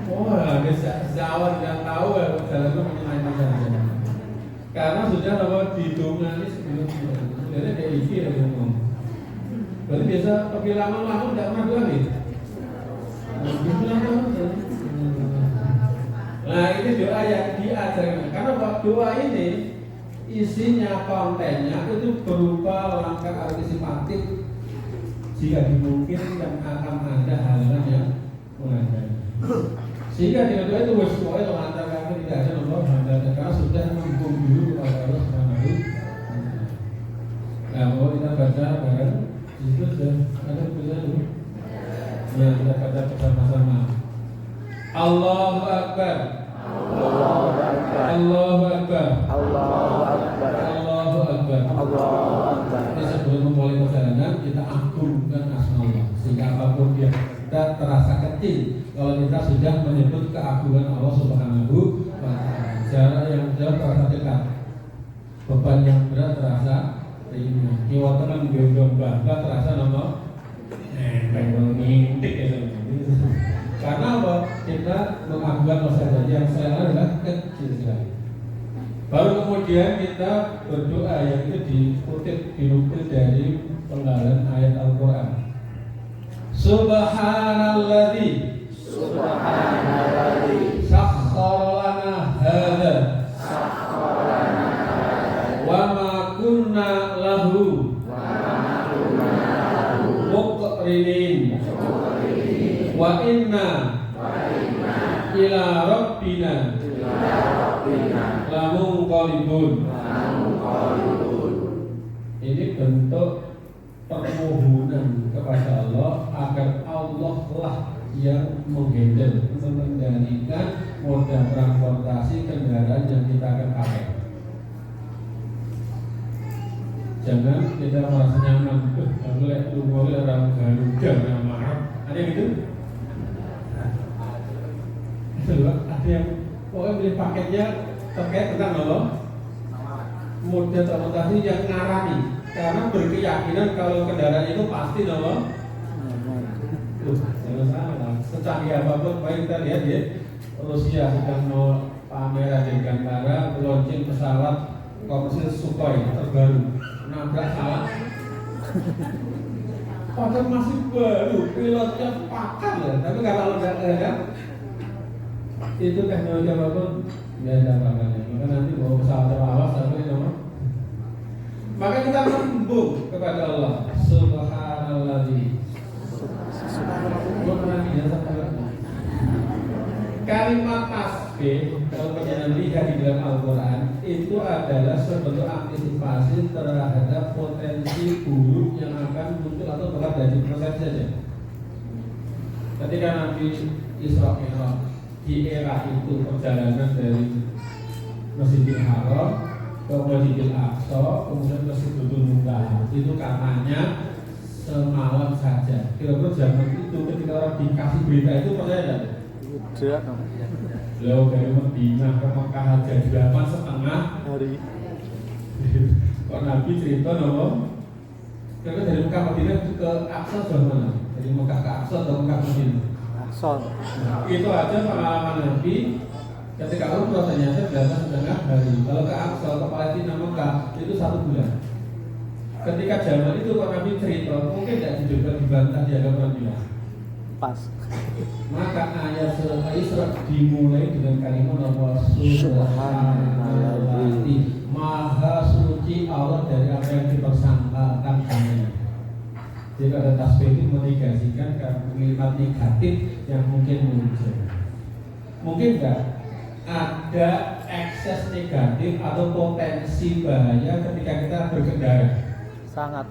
Wah, sejawat yang tahu ya jalan itu menyenangkan saja. Karena sudah bahwa didongani sebelum sebenarnya kayak isi ya ngomong. Berarti biasa pergi lama-lama tidak pernah doa nih. Nah ini doa yang diajarkan. Karena doa ini isinya kontennya itu berupa langkah antisipatif jika dimungkinkan akan ada hal-hal yang mengancam. Sehingga dengan doa itu waspoil lantar kami tidak ada nomor hambatan karena sudah menghukum dulu kepada Allah Subhanahu wa Ta'ala. Nah, mau kita baca bareng di situ sudah ada tulisan dulu. Ya, kita baca bersama-sama. Allahu Akbar. Allahu Akbar. Allahu Akbar. Allahu Akbar. Allahu Akbar. Allahu Akbar. Nah, sebelum memulai perjalanan kita agungkan asma Allah sehingga apapun yang kita terasa kecil kalau kita sudah menyebut keagungan Allah Subhanahu wa Ta'ala. Jarak yang jauh terasa dekat, beban yang berat terasa ringan. Iwat teman gendong bangga terasa nomor pengen ngintip ya. Karena apa? Kita mengagungkan Allah saja yang saya adalah kecil sekali. Baru kemudian kita berdoa yang itu dinukil dari penggalan ayat Al-Quran. Subhanalladzi sakhkhara lana hadza wa ma kunna lahu muqrinin wa inna ila rabbina lamunqalibun. Ini bentuk permohonan kepada Allah agar Allah lah yang mengendalikan moda transportasi kendaraan yang kita akan pakai. Jangan kita merasa nyaman, boleh orang Garuda yang marah, ada gitu. Ada yang pokoknya beli paketnya terkait tentang Allah moda transportasi yang ngarani. Karena berkeyakinan kalau kendaraan itu pasti nama jangan salah, secanggih apapun. Baik kita lihat ya, Rusia sedang mau pameran di Gantara launching pesawat komersil Sukhoi terbaru, nabrak salah padahal masih baru, pilotnya pakar ya. Tapi kalau nggak ada itu teknologi apapun nggak ada apa-apanya. Maka nanti mau pesawat awas tapi nama. Maka kita membung kepada Allah Subhanalladzi. Kalimat tasbih kalau kalian lihat di dalam Al-Quran itu adalah sebentuk antisipasi terhadap potensi buruk yang akan muncul atau telah dari proses saja. Ketika Nabi Isra Mi'raj di era itu perjalanan dari Masjidil Haram ke Masjidil Aqsa, kemudian ke Sidratul Muntaha. Itu katanya semalam saja. Kira-kira zaman itu ketika orang dikasih berita itu percaya tidak? Tidak. Lalu dari Madinah ke Mekah aja 8,5 hari. Kok Nabi cerita nopo? Kira-kira dari Mekah Madinah ke Aqsa jauh mana? Dari Mekah ke Aqsa atau Mekah ke Madinah? Aqsa. Itu aja pengalaman Nabi. Ketika umroh ternyata 8,5 hari. Kalau ke Aqsa, ke Palestina, Mekah itu 1 bulan. Ketika zaman itu Pak Nabi cerita, mungkin tidak dicoba dibantah di hadapan dia. Pas. Maka ayat surat Al-Isra dimulai dengan kalimat Allah Subhanalladzi, Maha suci Allah dari apa yang dipersangkakan hanya. Jadi ada tasbih itu menegasikan kalimat negatif yang mungkin muncul. Mungkin enggak ada ekses negatif atau potensi bahaya ketika kita berkendara. Sangat.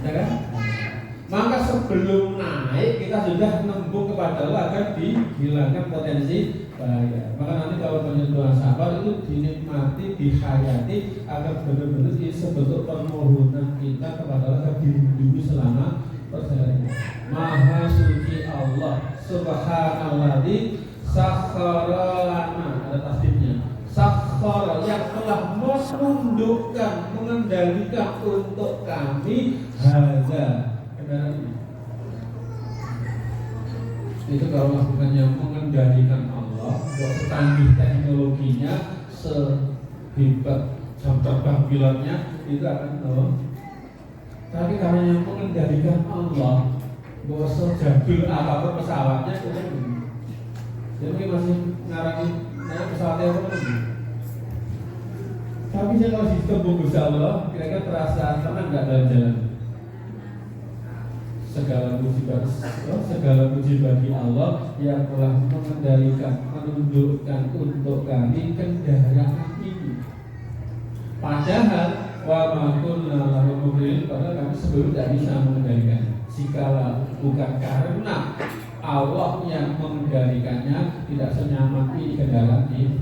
Ya kan? Maka sebelum naik kita sudah nembung kepada Allah agar dihilangkan potensi bahaya. Maka nanti kalau penyentuhan sabar itu dinikmati, dihayati agar benar-benar ini sebentuk permohonan kita kepada Allah agar dilindungi selama perjalanan. Maha suci Allah Subhanalladzi sakhkhara lana, ada tasdidnya. Sakhkhara yang telah menundukkan, mengendalikan untuk kami hadza kendaraan ini. Itu kalau bukan yang mengendalikan Allah, buat secanggih teknologinya, sehebat jam terbang pilotnya itu akan tahu. Tapi kalau yang mengendalikan Allah, buat sejadul apapun pesawatnya itu kan, jadi masih ngarangin naik pesawatnya apa lagi. Tapi saya kalau sistem bagus Allah, kira-kira terasa tenang nggak dalam jalan. Segala puji bagi Allah yang telah mengendalikan, menundukkan untuk kami kendaraan ini. Padahal wa ma kunna lahu muqrinin, padahal kami sebelum tidak bisa mengendalikan. Jikalau bukan karena Allah yang mengendalikannya, tidak senyaman ini kendaraan ini.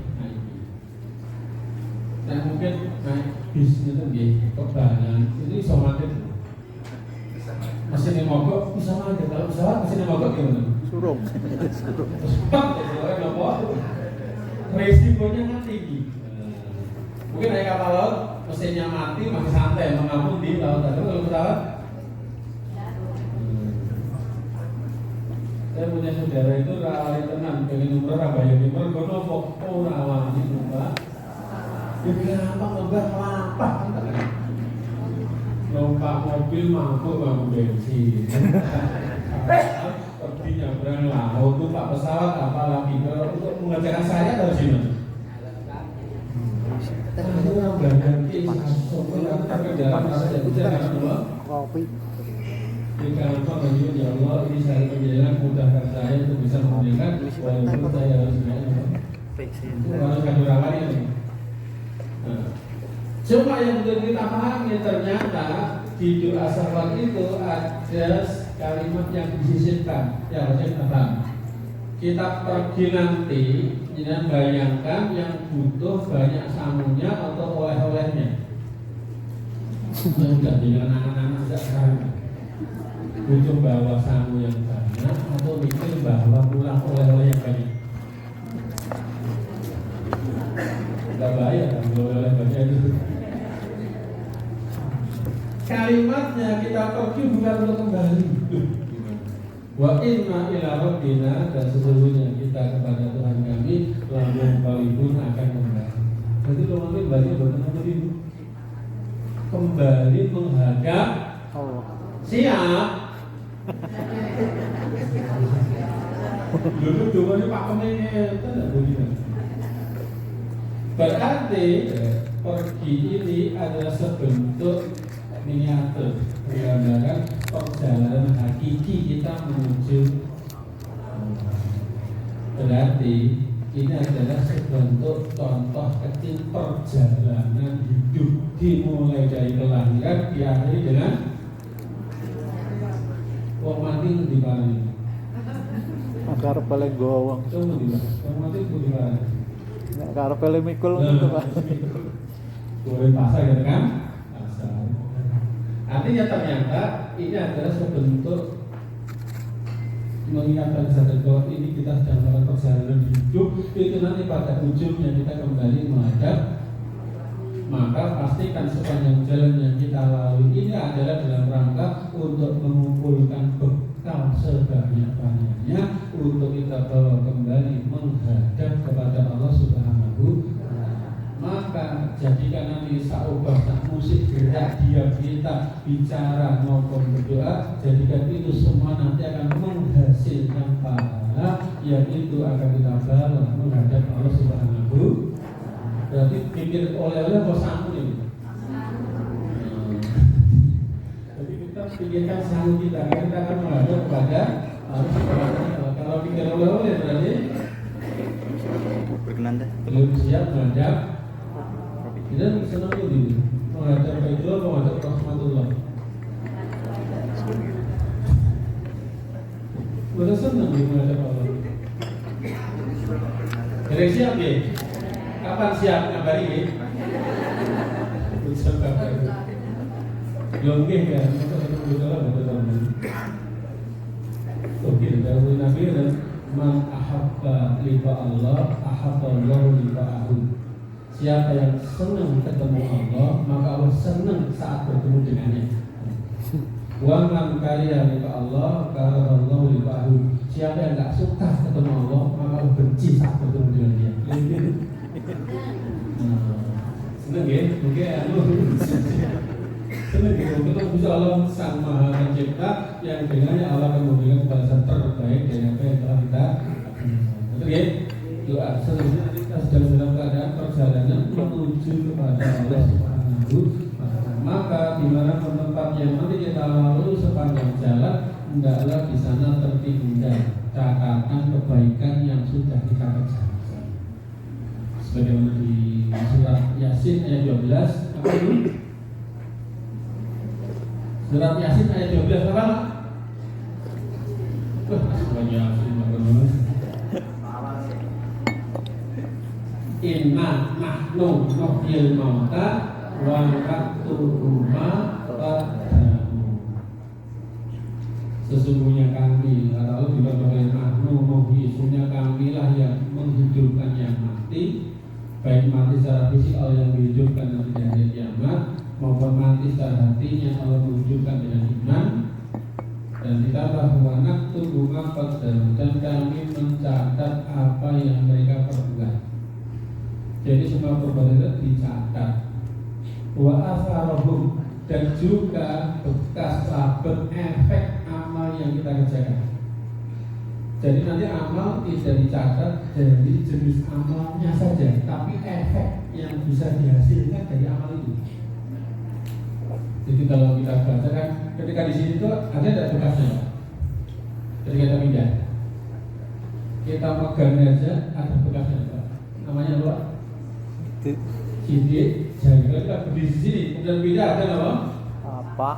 Dan mungkin naik bis itu kebanyakan itu bisa mati. Mesin yang mogok bisa mati. Kalau pesawat mesin yang mogok gimana? Suruh. Resikonya kan tinggi. Mungkin naik kapal laut mesinnya mati masih santai mengapung di laut. Tapi kalau pesawat, saya punya saudara itu rawali tenang pengen umroh Rabayang Timur, kono rawali numpak. Dia gampang numpak melampah. Lompat mobil mampu bensin. Pergi nyebrang laut, tumpak pesawat apalagi kalau untuk mengerjakan saya harus gimana? Itu yang berganti tapi dalam masa itu jangan dua. Kopi. Jika engkau menunjuk ya Allah, ini saya perjalanan mudahkan saya untuk bisa menunjukkan walaupun saya harus harus kandung rawani ini. Cuma yang betul kita pahami ternyata di doa sahabat itu ada kalimat yang disisipkan, yang harus kita paham. Kita pergi nanti, jangan bayangkan yang butuh banyak samunya atau oleh-olehnya. Enggak, dengan anak-anak tidak sekarang. Butuh bawa samu yang banyak atau mikir bawa pulang oleh-oleh yang banyak. Tidak bayar kan oleh-oleh banyak itu. Kalimatnya kita pergi bukan untuk kembali. Wa inna ila rabbina, dan sesungguhnya kita kepada Tuhan kami lamunqalibun akan kembali. Jadi kalau nanti kembali betul-betul kembali menghadap Allah. Siap. Dulu jawabannya Pak Kemennya tidak boleh. Berarti pergi ini adalah sebentuk miniatur gambaran perjalanan hakiki kita menuju. Berarti ini adalah sebentuk contoh kecil perjalanan hidup dimulai dari kelahiran diakhiri dengan wong mati di mana? Akar paling gowong. Coba di mana? Wong mati di mana? Nek karep paling mikul gitu, Pak. Boleh pasar gitu kan? Pasar. Artinya ternyata ini adalah sebentuk mengingatkan kesadaran bahwa ini kita sedang melakukan perjalanan hidup. Itu nanti pada ujungnya kita kembali menghadap. Maka pastikan sepanjang jalan yang kita lalui ini adalah dalam rangka untuk mengumpulkan bekal sebanyak-banyaknya untuk kita bawa kembali menghadap kepada Allah Subhanahu. Maka jadikan nanti saubah, tak musik, gerak, diam kita, bicara maupun berdoa, jadikan itu semua nanti akan menghasilkan pahala yang itu akan kita bawa menghadap Allah Subhanahu. Berarti pikir oleh-oleh kok sanggup ini. Jadi kita pikirkan sanggup kita akan menghadap kepada Allah Subhanahu. Kalau pikir oleh-oleh berarti berkenan deh. belum siap menghadap. Kita senang ini menghadap Baitullah, menghadap Rahmatullah. Kita senang menghadap Allah. Ada siap ya? Kapan siap ngabari ya? Bisa kabar. Belum kan? Oke, dari Nabi dan man ahabba liqa Allah, ahabba Allah liqa'ahu. Siapa yang senang ketemu Allah, maka Allah senang saat bertemu dengannya. Wa man kariha liqa Allah, kariha Allah liqa'ahu. Siapa yang tak suka ketemu Allah, maka Allah benci saat bertemu dengan dia. Senang ya? Oke, senang gitu, kita bisa Allah Sang Maha Pencipta yang dengannya Allah akan memberikan balasan terbaik dari apa yang telah kita betul ya? Doa selanjutnya kita sedang dalam keadaan perjalanan menuju kepada Allah Subhanahu wa Ta'ala. Maka di mana tempat yang nanti kita lalu sepanjang jalan, hendaklah di sana tertinggal catatan kebaikan yang sudah kita kerjakan. Sebagaimana di surat Yasin ayat 12, apa itu? Surat Yasin ayat 12 apa? Surat Yasin bagaimana? Inna nahnu nuhyil mauta wa naktubu ma qaddamu. Sesungguhnya kami, kata Allah di berbagai nahnu nuhyi, sesungguhnya kamilah yang menghidupkan yang mati, baik mati secara fisik Allah yang menghidupkan nanti di hari kiamat, maupun mati secara hatinya Allah menunjukkan dengan iman. Dan ditambah wanak tubuh makat dan kami mencatat apa yang mereka perbuat. Jadi semua perbuatan itu dicatat. Wa asarahum, dan juga bekas labet efek amal yang kita kerjakan. Jadi nanti amal tidak dicatat dari jenis amalnya saja, tapi efek yang bisa dihasilkan dari amal itu. Jadi kalau kita baca kan, ketika di sini tuh ada tidak bekasnya? Ketika kita pindah, kita pegang aja ada bekasnya. Namanya apa? Sidik. Jadi kalau kita berdiri di sini, kemudian pindah ada apa? Apa?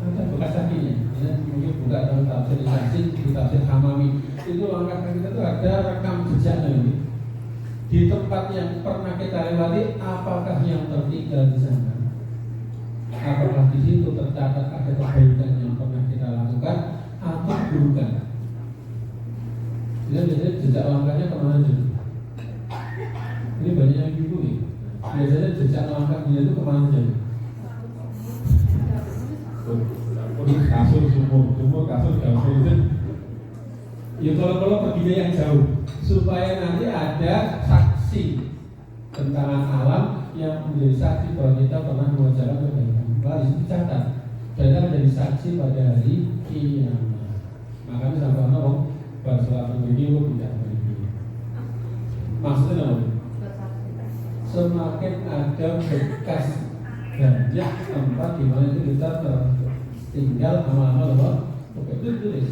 Ada bekas kakinya. Ini mungkin buka dalam tafsir Yasin, di tafsir Hamami. Itu langkah kaki kita tuh ada rekam jejaknya ini. Di tempat yang pernah kita lewati, apakah yang tertinggal di sana? Apakah di situ tercatat ada kebaikan yang pernah kita lakukan atau bukan? Jadi biasanya jejak langkahnya kemana aja? Ini banyak yang gitu nih. Biasanya jejak langkah dia itu kemana aja? Kasur sumur kasur dapur itu. Ya kalau perginya yang jauh, supaya nanti ada saksi tentang alam yang menjadi saksi bahwa kita pernah mengerjakan kebaikan. Harus dicatat. Kita menjadi saksi pada hari kiamat. Makanya sampai ngomong pada sholat begini lo tidak begini. Maksudnya apa? Semakin ada bekas banyak tempat di mana itu kita tinggal amal-amal apa? Oke, itu tulis.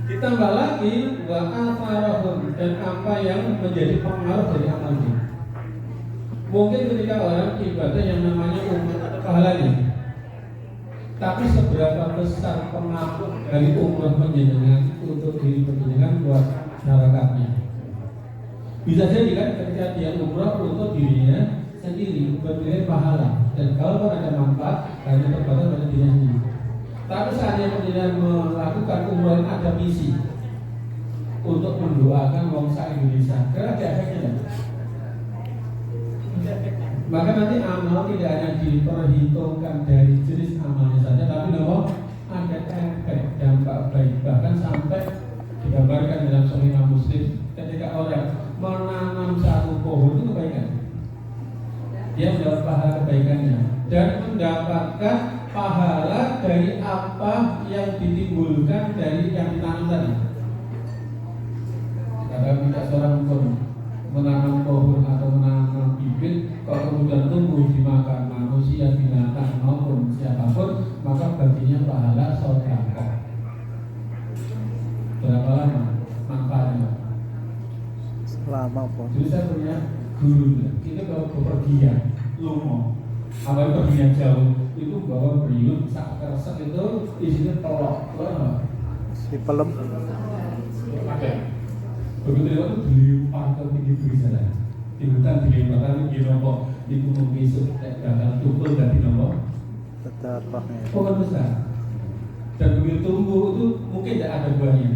Ditambah lagi wa atharahum, dan apa yang menjadi pengaruh dari amal ini. Mungkin ketika orang ibadah yang namanya umrah atau pahalanya, tapi seberapa besar pengaruh dari umrah penjenengan untuk diri penjenengan buat masyarakatnya. Bisa jadi kan ketika dia umrah untuk dirinya sendiri, bernilai pahala, dan kalau ada manfaat hanya terbatas pada dirinya sendiri. Tapi saat dia penjenengan melakukan umrah ada misi untuk mendoakan bangsa Indonesia, karena ada efeknya. Maka nanti amal tidak hanya diperhitungkan dari jenis amalnya saja, tapi nomor ada efek dampak baik, bahkan sampai digambarkan dalam Sahih Muslim ketika orang menanam satu pohon itu kebaikan, dia mendapat pahala kebaikannya dan mendapatkan pahala dari apa yang ditimbulkan dari yang ditanam tadi. Kadang tidak seorang pun menanam pohon atau menanam bibit, kalau kemudian tumbuh dimakan manusia, binatang maupun siapapun, maka baginya pahala sedekah. Berapa lama manfaatnya? Lama pun. Jadi saya punya guru, ini kalau bepergian, lungo, awal pergian jauh, itu bawa beriun, sak keresek itu isinya telok, Si pelem. ada. Begitu lewat itu dilempar ke pinggir jalan. Di hutan dilemparkan di nopo itu mengisuk bakal tukul dari nopo. Betapanya. Pohon besar. Dan begitu tumbuh itu mungkin tidak ada buahnya.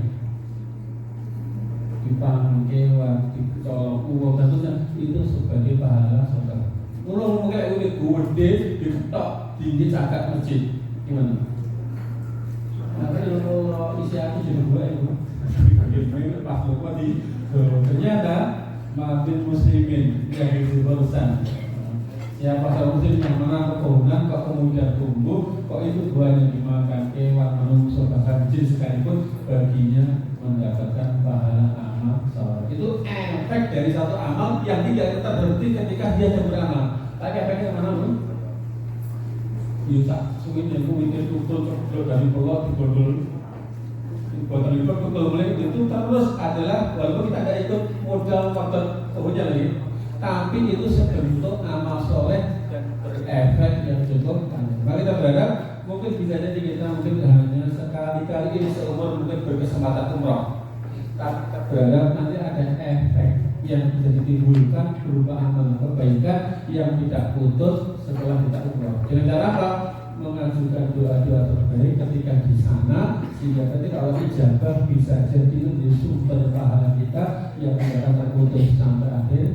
Dipanggil kewan, dicolok uang dan itu sebagai pahala saudara. Kalau mungkin itu gede, diketok, tinggi cakap masjid, gimana? Nah, kalau isi hati juga dua itu, bagaimana pas lupa di ternyata maafin muslimin yang dibarusan. Siapa saja muslim yang menanam kepohonan kok kemudian tumbuh, kok itu buahnya dimakan kewan, manusia bahkan jin sekalipun baginya mendapatkan pahala amal soleh. Itu efek dari satu amal yang tidak tetap berhenti ketika dia beramal. Tapi efeknya mana pun? Yusak, sungguh yang mungkin tukul dari pulau dibodol, dibodol tukul mulai itu terus adalah walaupun kita ada ikut modal faktor kehujan lagi, tapi itu sebentuk amal soleh dan berefek yang cukup panjang. Maka kita berharap mungkin bisa jadi kita mungkin hanya sekali-kali ini seumur mungkin berkesempatan umroh. Tapi kita berharap nanti ada efek yang bisa ditimbulkan berupa amal kebaikan yang tidak putus setelah kita umroh. Dengan cara apa? Mengajukan doa-doa terbaik ketika di sana, sehingga ketika Allah ijabah bisa jadi menjadi sumber pahala kita yang tidak akan terputus sampai akhir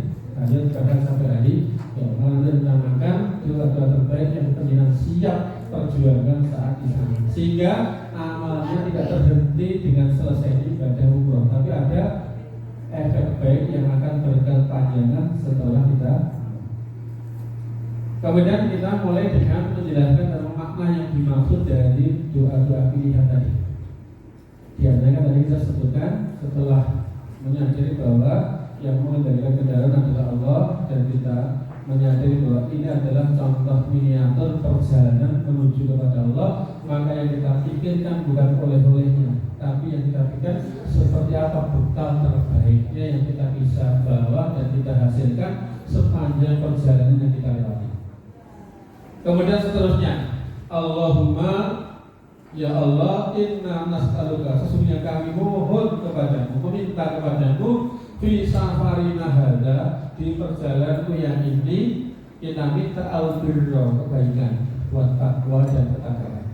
bahkan sampai hari menamakan doa-doa terbaik yang penjenengan siap perjuangan saat di sana, sehingga amalnya tidak terhenti dengan selesai ibadah umroh, tapi ada efek baik yang akan berkepanjangan setelah kita. Kemudian kita mulai dengan menjelaskan tentang makna yang dimaksud dari doa-doa pilihan tadi. Di antaranya tadi kita sebutkan setelah menyadari bahwa yang mengendalikan kendaraan adalah Allah dan kita menyadari bahwa ini adalah contoh miniatur perjalanan menuju kepada Allah, maka yang kita pikirkan bukan oleh-olehnya, tapi yang kita pikirkan seperti apa bekal terbaiknya yang kita bisa bawa dan kita hasilkan sepanjang perjalanan yang kita lewati. Kemudian seterusnya, Allahumma ya Allah, inna nas'aluka, sesungguhnya kami mohon kepadamu, meminta kepadamu fi safarina hadza, di perjalananku yang ini kita minta al-birra, kebaikan, buat takwa dan ketakwaan.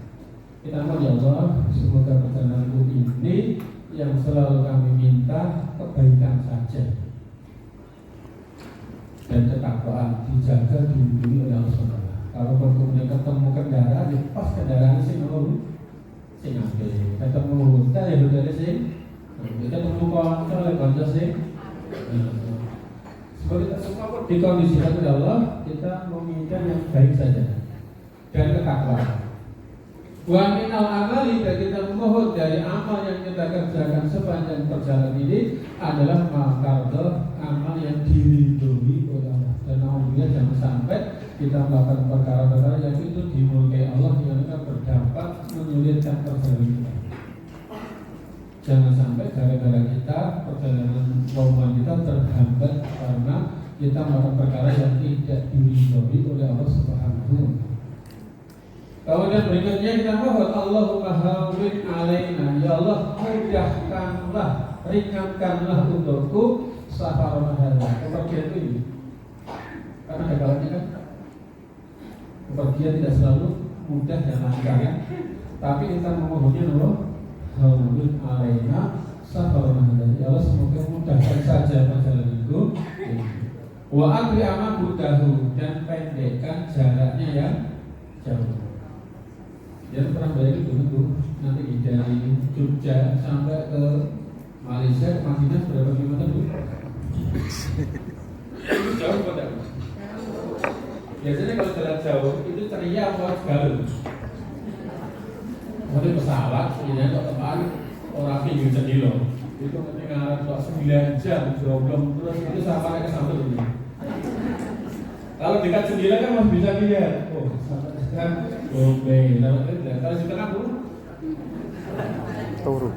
Kita mohon ya Allah, semoga perjalananku ini yang selalu kami minta kebaikan saja dan ketakwaan dijaga, dilindungi oleh Allah SWT. Kalau kemudian ketemu kendaraan, ya pas kendaraan sing nurun, sing ambil, ketemu hotel ya hotel sing, ketemu konco ya konco sing. Sebagai kita semua dikondisikan oleh Allah, kita menginginkan yang baik saja dan ketakwaan. Wa minal amali, dan kita memohon dari amal yang kita kerjakan sepanjang perjalanan ini adalah makardo, amal yang diridhoi oleh Allah. Dan alhamdulillah jangan sampai kita melakukan perkara-perkara yang itu dimurkai Allah yang akan berdampak menyulitkan perjalanan kita. Jangan sampai gara-gara kita perjalanan rombongan kita terhambat karena kita melakukan perkara yang tidak diridhoi oleh Allah Subhanahu wa Ta'ala. Kemudian berikutnya kita mohon Allahumma hawwin alaina, ya Allah mudahkanlah, ringankanlah untukku safarana hadza, kepergian ini. Karena ada kalanya kan kepergian tidak selalu mudah dan lancar ya. Tapi kita memohonnya Allah hawwin alaina safarana hadza, ya Allah semoga mudahkan saja perjalananku. Wa akri amabudahu, dan pendekkan jaraknya yang jauh. Jangan pernah bayangin dulu nanti dari Jogja sampai ke Malaysia ke Madinah berapa kilometer dulu? Itu jauh pada. Biasanya kalau jalan jauh itu ceria apa galuh? Mungkin pesawat, ini kok teman orang pinggir sedilo. Itu ketinggalan 9 jam joblong terus itu sampai ke Sambil dulu. Kalau dekat 9 kan masih bisa lihat. Oh, sampai kan oke, kalau di tengah dulu turun.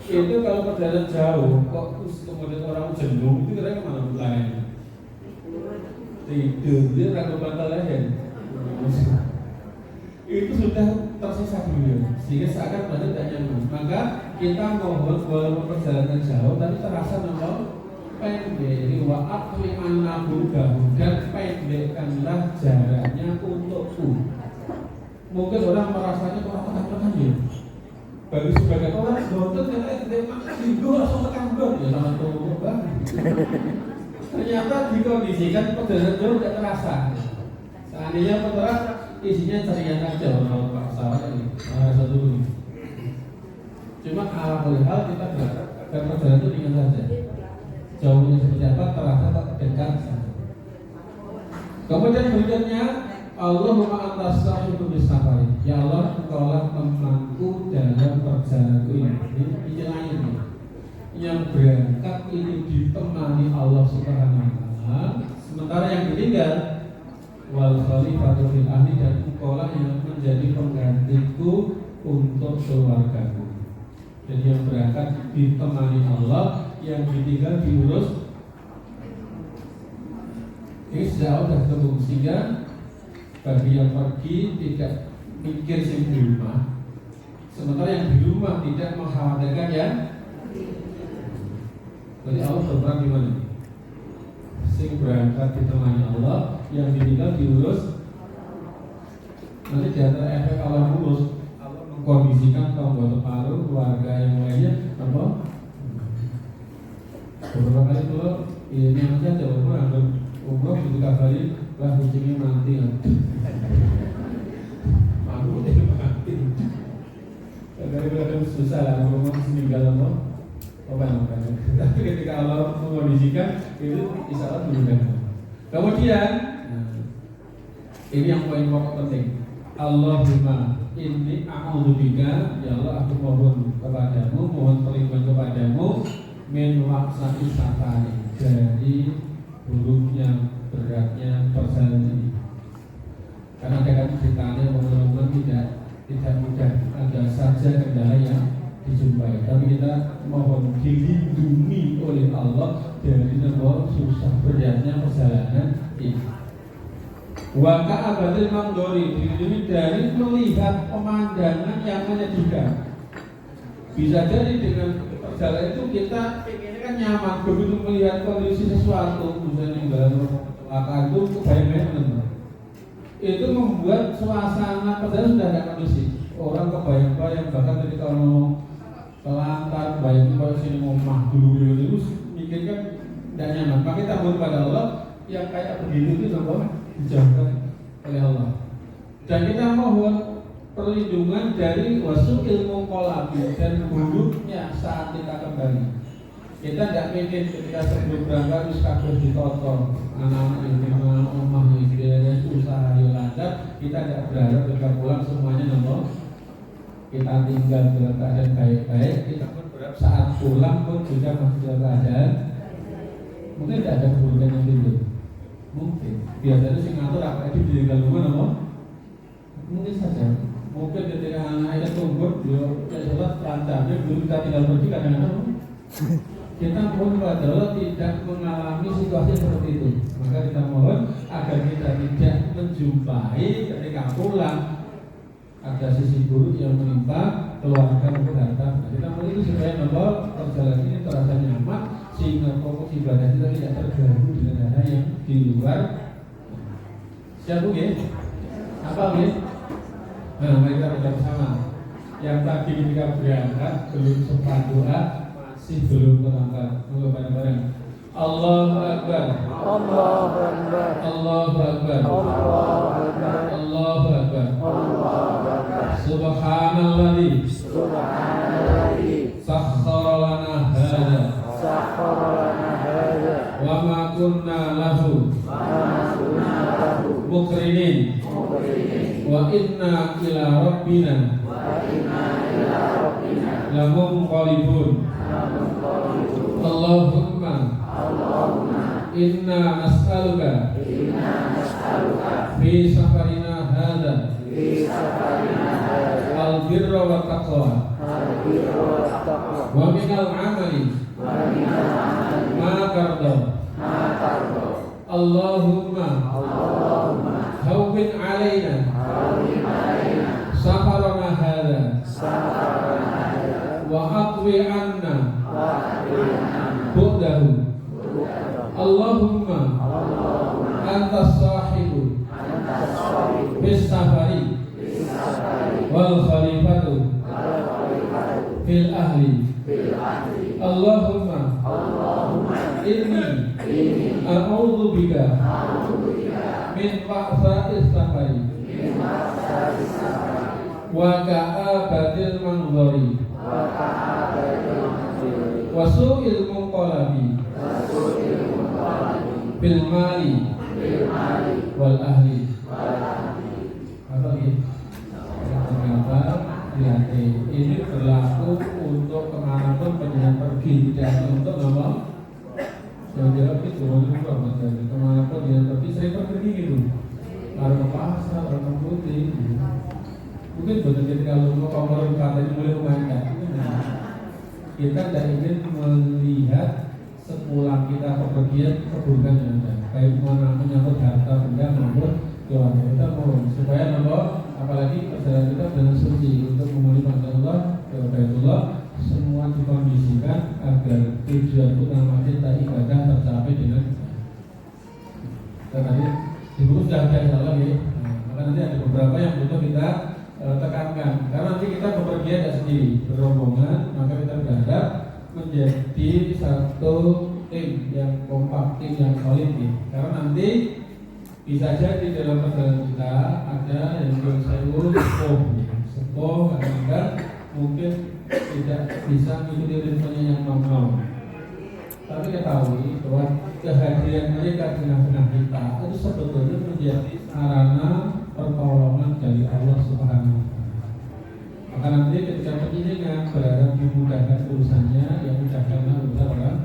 itu kalau perjalanan jauh kok kemudian orang jenuh itu kira-kira kemana mulainya? Tidur, dia ragu bantal aja. Itu sudah tersisa dulu, sehingga seakan badan tidak nyaman. Maka kita mohon walaupun perjalanan jauh, tapi terasa nomor pendek. Jadi wa'atwi an-nabudahu, dan pendekkanlah jaraknya untukku. Mungkin orang merasanya kurang tekan-tekan ya. Bagi sebagian orang bontot katanya tidak makan minggu langsung tekan dong ya sama tuh banget. Ternyata dikondisikan perjalanan jauh tidak terasa. Seandainya peternak isinya ceria saja orang pesawat ini, rasa dulu. Cuma ala hal kita berangkat dan perjalanan itu ringan saja. Jauhnya seperti apa terasa tak dekat saja. Kemudian berikutnya Allahumma antas sahibu bisafari. Ya Allah, engkaulah temanku dalam perjalananku ini. Ini lainnya. Yang berangkat ini ditemani Allah Subhanahu wa taala, sementara yang ditinggal wal khalifatu fil ahli, dan engkaulah yang menjadi penggantiku untuk keluargaku. Jadi yang berangkat ditemani Allah, yang ditinggal diurus. Ini sudah ketemu, sehingga bagi yang pergi tidak mikir sing di rumah, sementara yang di rumah tidak mengkhawatirkan ya. Jadi Allah berperan di mana? Sing berangkat ditemani Allah, yang ditinggal diurus. Nanti di antara efek Allah urus, Allah mengkondisikan anggota paru keluarga yang lainnya apa? Beberapa kali kalau ini aja jawab umroh dikabari lah kucingnya mati kan. Aku udah mati. Kadang-kadang susah lah ngomong meninggal apa? Tapi ketika Allah mengkondisikan itu insya Allah dimudahkan. Kemudian ini yang poin pokok penting. Allahumma inni a'udzubika, ya Allah aku mohon kepadamu, mohon perlindungan kepadamu min waqsati safari, dari buruknya beratnya perjalanan ini. Karena kadang ceritanya momen-momen tidak mudah, ada saja kendala yang dijumpai. Tapi kita mohon dilindungi oleh Allah dari nomor susah beratnya perjalanan ini. Wa ka'abatil mangdori, dilindungi dari melihat pemandangan yang menyedihkan. Bisa jadi dengan perjalanan itu kita pengennya kan nyaman, begitu melihat kondisi sesuatu, misalnya baru kecelakaan itu kebayang-bayang. Itu membuat suasana perjalanan sudah tidak kondusif. Orang kebayang-bayang, bahkan ketika ngomong kelantar, bayangin kalau sini mau mah dulu terus mikirkan tidak nyaman. Maka kita mohon pada Allah yang kayak begitu itu dijauhkan oleh Allah. Dan kita mohon perlindungan dari wasu ilmu kolabi dan buruknya saat kita kembali. Kita tidak mikir ketika sebelum berangkat terus kabeh ditotor, anak-anak yang dimana, omah yang beres, usaha yang lancar. Kita tidak berharap ketika pulang semuanya nomor. Kita tinggal dalam keadaan baik-baik. Kita pun berharap saat pulang pun juga masih dalam keadaan. Mungkin tidak ada keburukan yang timbul. Mungkin biasanya sih ngatur apa itu di dalam rumah nomor. Mungkin saja. Mungkin ketika anak itu tumbuh, dia sholat lancarnya dulu kita tinggal pergi kadang-kadang. Kita pun pada Allah tidak mengalami situasi seperti itu. Maka kita mohon agar kita tidak menjumpai ketika pulang ada sisi buruk yang menimpa keluarga maupun harta. Kita mohon itu supaya bahwa perjalanan ini terasa nyaman, sehingga pokok ibadah kita tidak terganggu dengan hal yang di luar. Siapa ya? Apa ya? Nah, mari kita baca bersama. Yang tadi ketika berangkat belum sempat doa, masih belum terangkat. Monggo bareng-bareng. Allahu Akbar. Allahu Akbar. Allahu Akbar. Allahu Akbar. Allahu Akbar. Allahu Akbar. Subhanalladzi. Subhanalladzi Sakhkhara lana hadza. sakhkhara lana hadza Wa ma kunna lahu. wa ma kunna lahu Muqrinin. Wa inna ila rabbina. wa inna ila rabbina Lamunqalibun. Allahumma inna nas'aluka fi safarina hadza al-birra wa taqwa wa minal amali ma tarda. Allahumma hawwin alaina safarana safarana hadza wa atwi anna wa ahlina bu'dahu. bu'dahu. Allahumma Allahumma antas sahibu anta shahid bis safari bisafari wal khalifatu wal khalifatu fil ahli. bil ahli. Allahumma Allahumma inni inni a'udzu bika a'udzu bika min wa'sa'is safari min ma'sari safari wa ka'abatil manzari wa ka'abatil manzuri wa su'il munqalabi wa su'il munqalabi bil mali bil mali wal ahli. wal ahli. Apa ini? Ternyata dilatih. Ini berlaku untuk kemanapun penjenengan pergi, tidak untuk apa? Jauh-jauh itu kemanapun dia pergi, sering pergi gitu. Kalau ke pasar, kalau ke putih, mungkin betul ketika kalau mau kamu katanya mulai memainkan, kita tidak ingin melihat sepulang kita kepergian keburukan yang ada, baik mana menyangkut harta benda maupun keluarga. Kita mohon supaya nampak, apalagi perjalanan kita dengan suci untuk memenuhi panggilan Allah ke Baitullah, semua dikondisikan agar tujuan utama kita ibadah tercapai dengan tadi di buku sudah ada insya Allah ya. Maka nanti ada beberapa yang butuh kita tekankan, karena nanti kita bepergian tidak sendiri, berombongan, maka kita berharap menjadi satu tim yang kompak, tim yang solid ya. Karena nanti bisa jadi dalam perjalanan kita ada yang sewu sepuh kadang-kadang mungkin tidak bisa mengikuti ritmenya yang normal. Tapi ketahui bahwa kehadiran mereka di tengah-tengah kita itu sebetulnya menjadi sarana pertolongan dari Allah Subhanahu wa Ta'ala. Maka nanti ketika penyidikan berharap dimudahkan urusannya, yang mudahkanlah urusan orang.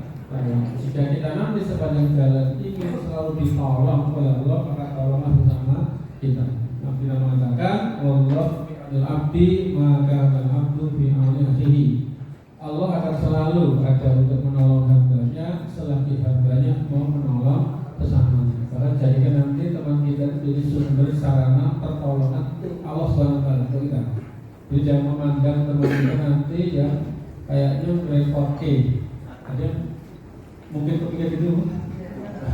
Jika kita nanti sepanjang jalan ingin selalu ditolong oleh Allah, maka tolonglah bersama kita. Nabi mengatakan, Allah al-abdi maka al-abdu fi auni akhihi. Allah akan selalu ada untuk menolong hambanya selagi hambanya mau menolong sesamanya. Bahkan jadikan nanti teman kita itu jadi sumber sarana pertolongan Allah SWT untuk kita. Jadi jangan memandang teman kita nanti yang kayaknya merepotin. Ada mungkin kepikir gitu,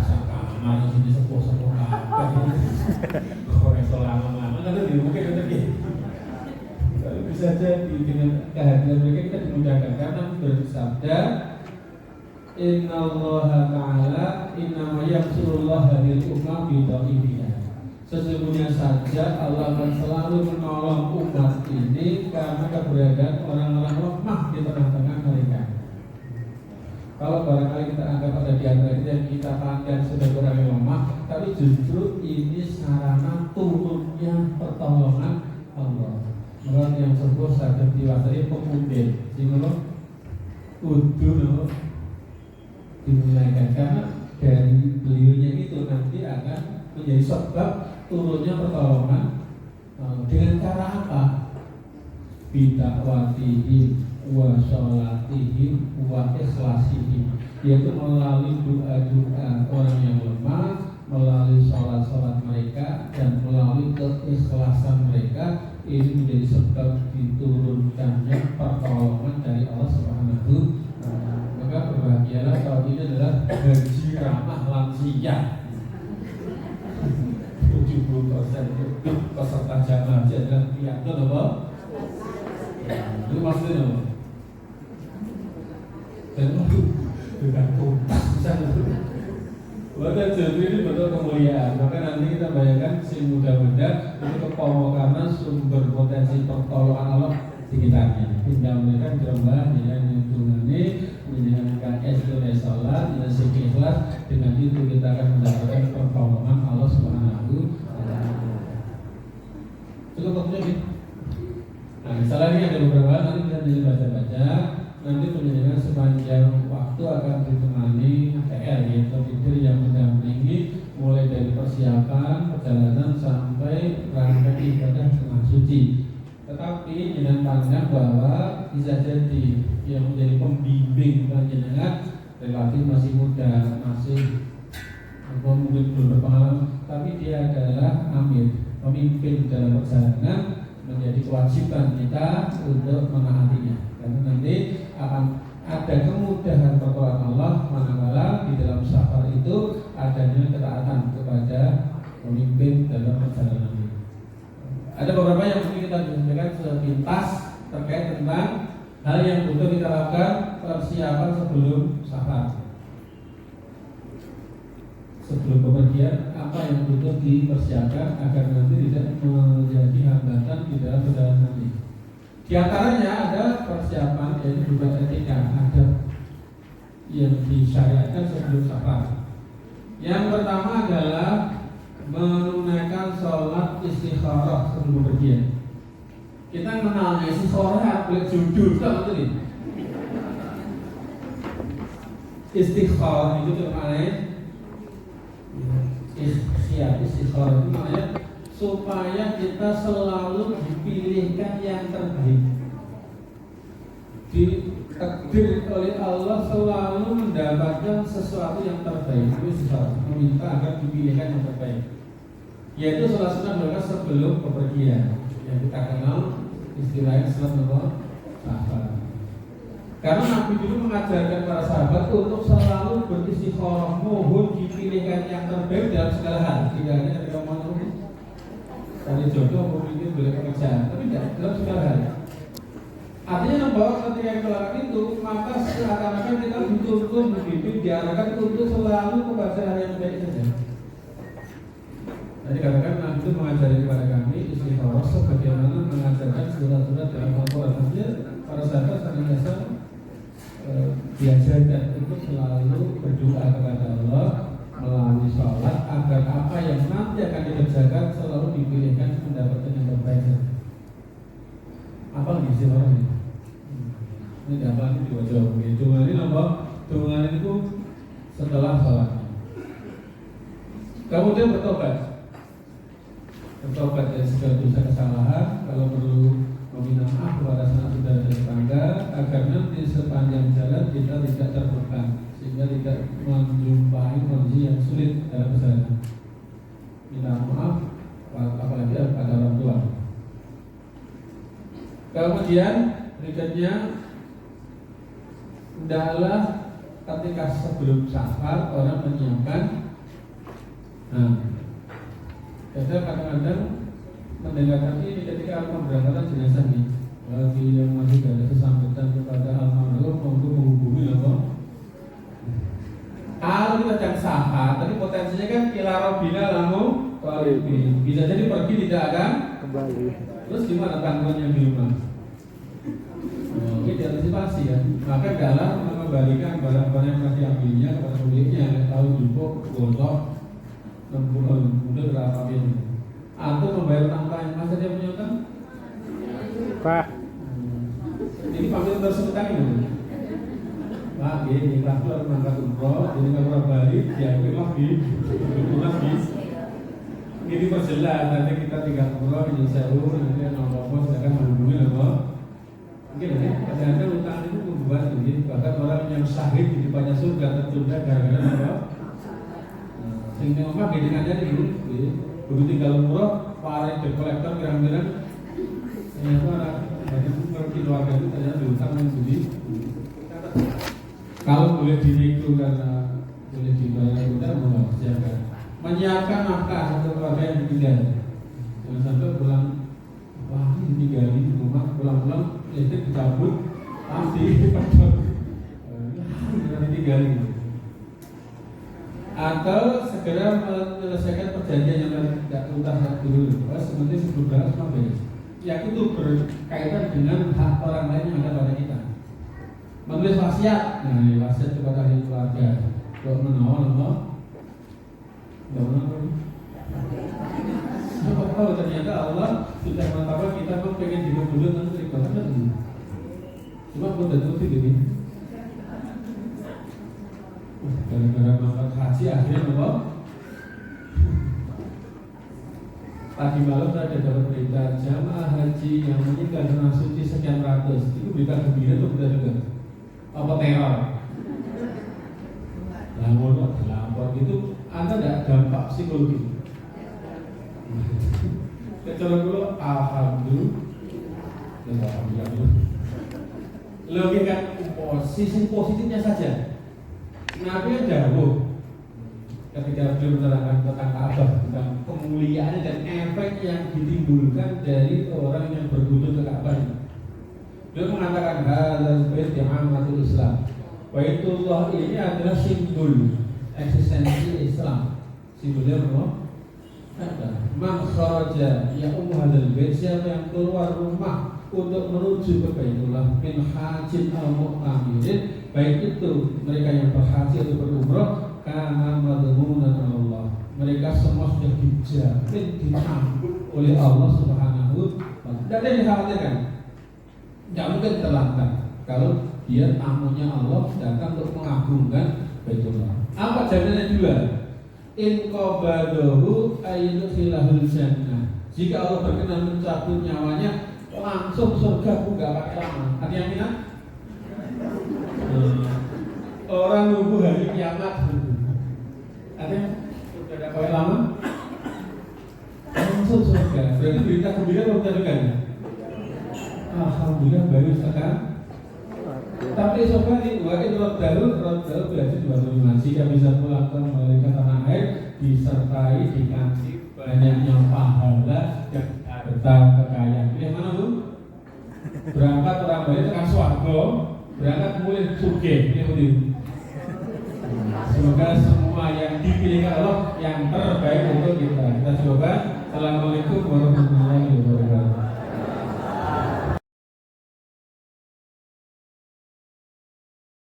sama sini sepuh-sepuh apa korek lama-lama kan itu mungkin gitu. Bisa jadi dengan kehadiran mereka kita dimudahkan, karena bersabda Innallaha ta'ala innama yaksurullah hadil ummah bida'idiyah. Sesungguhnya saja Allah akan selalu menolong umat ini karena keberadaan orang-orang lemah di tengah-tengah mereka. Kalau barangkali kita anggap ada di antara kita yang kita pandang sebagai orang yang lemah, tapi justru ini sarana turunnya pertolongan Allah. Menurut yang sepuh sadar diwasai pemuda, sehingga kudu dimulaikan, karena dari beliaunya itu nanti akan menjadi sebab turunnya pertolongan. Dengan cara apa? Bidakwatihim wa sholatihim wa ikhlasihim, yaitu melalui doa-doa orang yang lemah, melalui sholat-sholat mereka, dan melalui keikhlasan mereka. Ini menjadi sebab diturunkannya pertolongan dari Allah Subhanahu. Maka berbahagialah tahun ini adalah haji ramah lansia. 70% lebih peserta jamaah haji adalah piatu apa? Itu maksudnya apa? Dan waduh, dengan tuntas bisa bahkan jadi ini betul kemuliaan. Maka nanti kita bayangkan si muda-muda ini kepomo karena sumber potensi pertolongan Allah sekitarnya. Tinggal mereka dirembah dengan lingkungannya, menjalankan SDN salat, dengan sikap ikhlas. Dengan itu kita akan mendapatkan pertolongan Allah Subhanahu wa Ta'ala. Cukup waktunya gitu. Nah, misalnya ini ada beberapa nanti kita jadi baca-baca. Nanti penjajaran sepanjang waktu akan ditemani TL yaitu leader yang mendampingi mulai dari persiapan perjalanan sampai rangkaian ibadah tengah suci. Tetapi jangan pandang bahwa bisa jadi yang menjadi pembimbing panjenengan relatif masih muda, masih mungkin belum berpengalaman, tapi dia adalah amir, pemimpin dalam perjalanan. menjadi kewajiban kita untuk menaatinya. Karena nanti akan ada kemudahan pertolongan Allah manakala di dalam safar itu adanya ketaatan kepada pemimpin dalam perjalanan ini. Ada beberapa yang mungkin kita sampaikan sepintas terkait tentang hal yang butuh kita lakukan persiapan sebelum safar. Sebelum bepergian, apa yang butuh dipersiapkan agar nanti tidak menjadi hambatan di dalam perjalanan ini. Di antaranya ada persiapan yaitu berupa etika adab yang disyariatkan sebelum safar. Yang pertama adalah menunaikan sholat istikharah sebelum bepergian. Kita mengenalnya istikharah boleh judul tak betul ini. Istikharah itu maknanya istikharah itu maknanya supaya kita selalu dipilihkan yang terbaik. Ditakdir oleh Allah selalu mendapatkan sesuatu yang terbaik. Itu istikharah, meminta agar dipilihkan yang terbaik. Yaitu salah satu doa sebelum bepergian yang kita kenal istilahnya selama safar. Karena Nabi dulu mengajarkan para sahabat untuk selalu beristikharah, mohon dipilihkan yang terbaik dalam segala hal. Tidak hanya ketika mau cari jodoh, mungkin boleh pekerjaan, tapi tidak dalam segala hal. Artinya bahwa ketika kita lakukan itu, maka seakan-akan kita dituntun begitu, diarahkan untuk selalu kepada hal yang baik saja. Jadi katakan Nabi itu mengajari kepada kami istikharah sebagaimana mengajarkan surat-surat dalam Al-Quran. Artinya para sahabat senantiasa diajarkan untuk selalu berdoa kepada Allah melalui sholat agar apa yang nanti akan dikerjakan selalu dipilihkan mendapatkan yang terbaik. Apa lagi sih orang ini? Ini apa itu diwajibkan? Doa ini apa? Doa itu setelah sholat. Kemudian bertobat dari segala dosa kesalahan. Kalau perlu meminta maaf kepada saudara dan tetangga agar nanti sepanjang jalan kita tidak terbeban sehingga tidak menjumpai kondisi yang sulit dalam perjalanan. Minta maaf apalagi pada orang tua. Kemudian berikutnya hendaklah ketika sebelum safar orang menyiapkan. Kita kadang-kadang mendengarkan ini ketika pemberangkatan jenazah nih, bagi yang masih ada sesambutan kepada almarhum untuk menghubungi apa? Kalau kita sedang safar, tapi potensinya kan ila rabbina lamu qalibin. Bisa jadi pergi tidak akan kembali. Terus gimana tanggungan yang di rumah? Ini diantisipasi ya. Maka dalam mengembalikan barang-barang yang telah diambilnya kepada pemiliknya, tahu jupuk, gosok, kemudian berapa ini? Atau membayar utang lain, masa dia punya utang? Pak. Ini pamit tersebut ini. Pak, ini aku harus mengangkat umroh, jadi kalau balik, diambil lagi, lagi. Ini perjelas, nanti kita tinggal umroh, ini sewa, nanti nomor sedangkan menghubungi nomor. Mungkin ya, kadang-kadang utang itu membuat begini, bahkan orang yang syahid di depannya surga tertunda gara-gara apa? Sehingga memang bedanya dulu, begitu tinggal umroh, para debt collector kira-kira ternyata orang keluarga itu ternyata diutang dan budi. Kalau boleh dinego karena boleh dibayar utang, menyiapkan, menyiapkan nafkah untuk keluarga yang ditinggal. Jangan sampai pulang, wah ini ditinggali di rumah, pulang-pulang listrik dicabut, pasti padahal ditinggali. Atau segera menyelesaikan perjanjian yang tidak tuntas dulu. Seperti sebelum berangkat semua beres. Yang itu berkaitan dengan hak orang lain yang ada pada kita. Menulis wasiat, nah wasiat kepada ahli keluarga. Untuk menolong Allah, siapa tahu ternyata Allah sudah mengatakan kita mau pengen hidup dulu nanti beribadah dulu. Cuma pun tentu begini. Gara-gara mangkat haji akhirnya apa? Tadi malam saya dapat berita jamaah haji yang meninggal tanah suci sekian ratus. Itu berita gembira atau berita juga? Apa teror? Lapor gitu, Anda tidak dampak psikologi. Kecuali dulu, alhamdulillah Logika sisi positifnya saja. Nabi yang jauh ketika beliau menerangkan tentang Ka'bah, tentang kemuliaan dan efek yang ditimbulkan dari orang yang berkunjung ke Ka'bah ini. Beliau mengatakan hadzal bait amatul Islam. Baitullah ini adalah simbol eksistensi Islam. Simbolnya apa? Man kharaja ya hadzal bait, siapa yang keluar rumah untuk menuju ke Baitullah min hajin al mu'tamirin, baik itu mereka yang berhaji atau berumrah, karena madmunan Allah, mereka semua sudah dijamin disambut oleh Allah Subhanahu wa Ta'ala. Tidak ada yang dikhawatirkan, tidak mungkin terlambat kalau dia tamunya Allah datang untuk mengagungkan Baitullah. Apa jaminannya? Dua, in qabadahu ayyudkhilahul jannah, jika Allah berkenan mencabut nyawanya langsung surga, buka pakai lama. Artinya minat orang nunggu hari kiamat. Artinya sudah ada pakai lama langsung surga. Berarti berita gembira atau berita duka? Alhamdulillah baru sekarang. Tapi sobat ini wakin rodalu berarti 25. Jika bisa pulang kembali ke tanah air disertai dikasih banyaknya pahala dan harta kekayaan. Pilih mana bu? Berangkat orang baik tekan swarga, berangkat mulai sugih. Pilih bu. Semoga semua yang dipilih Allah yang terbaik untuk kita. Kita coba. Assalamualaikum warahmatullahi wabarakatuh.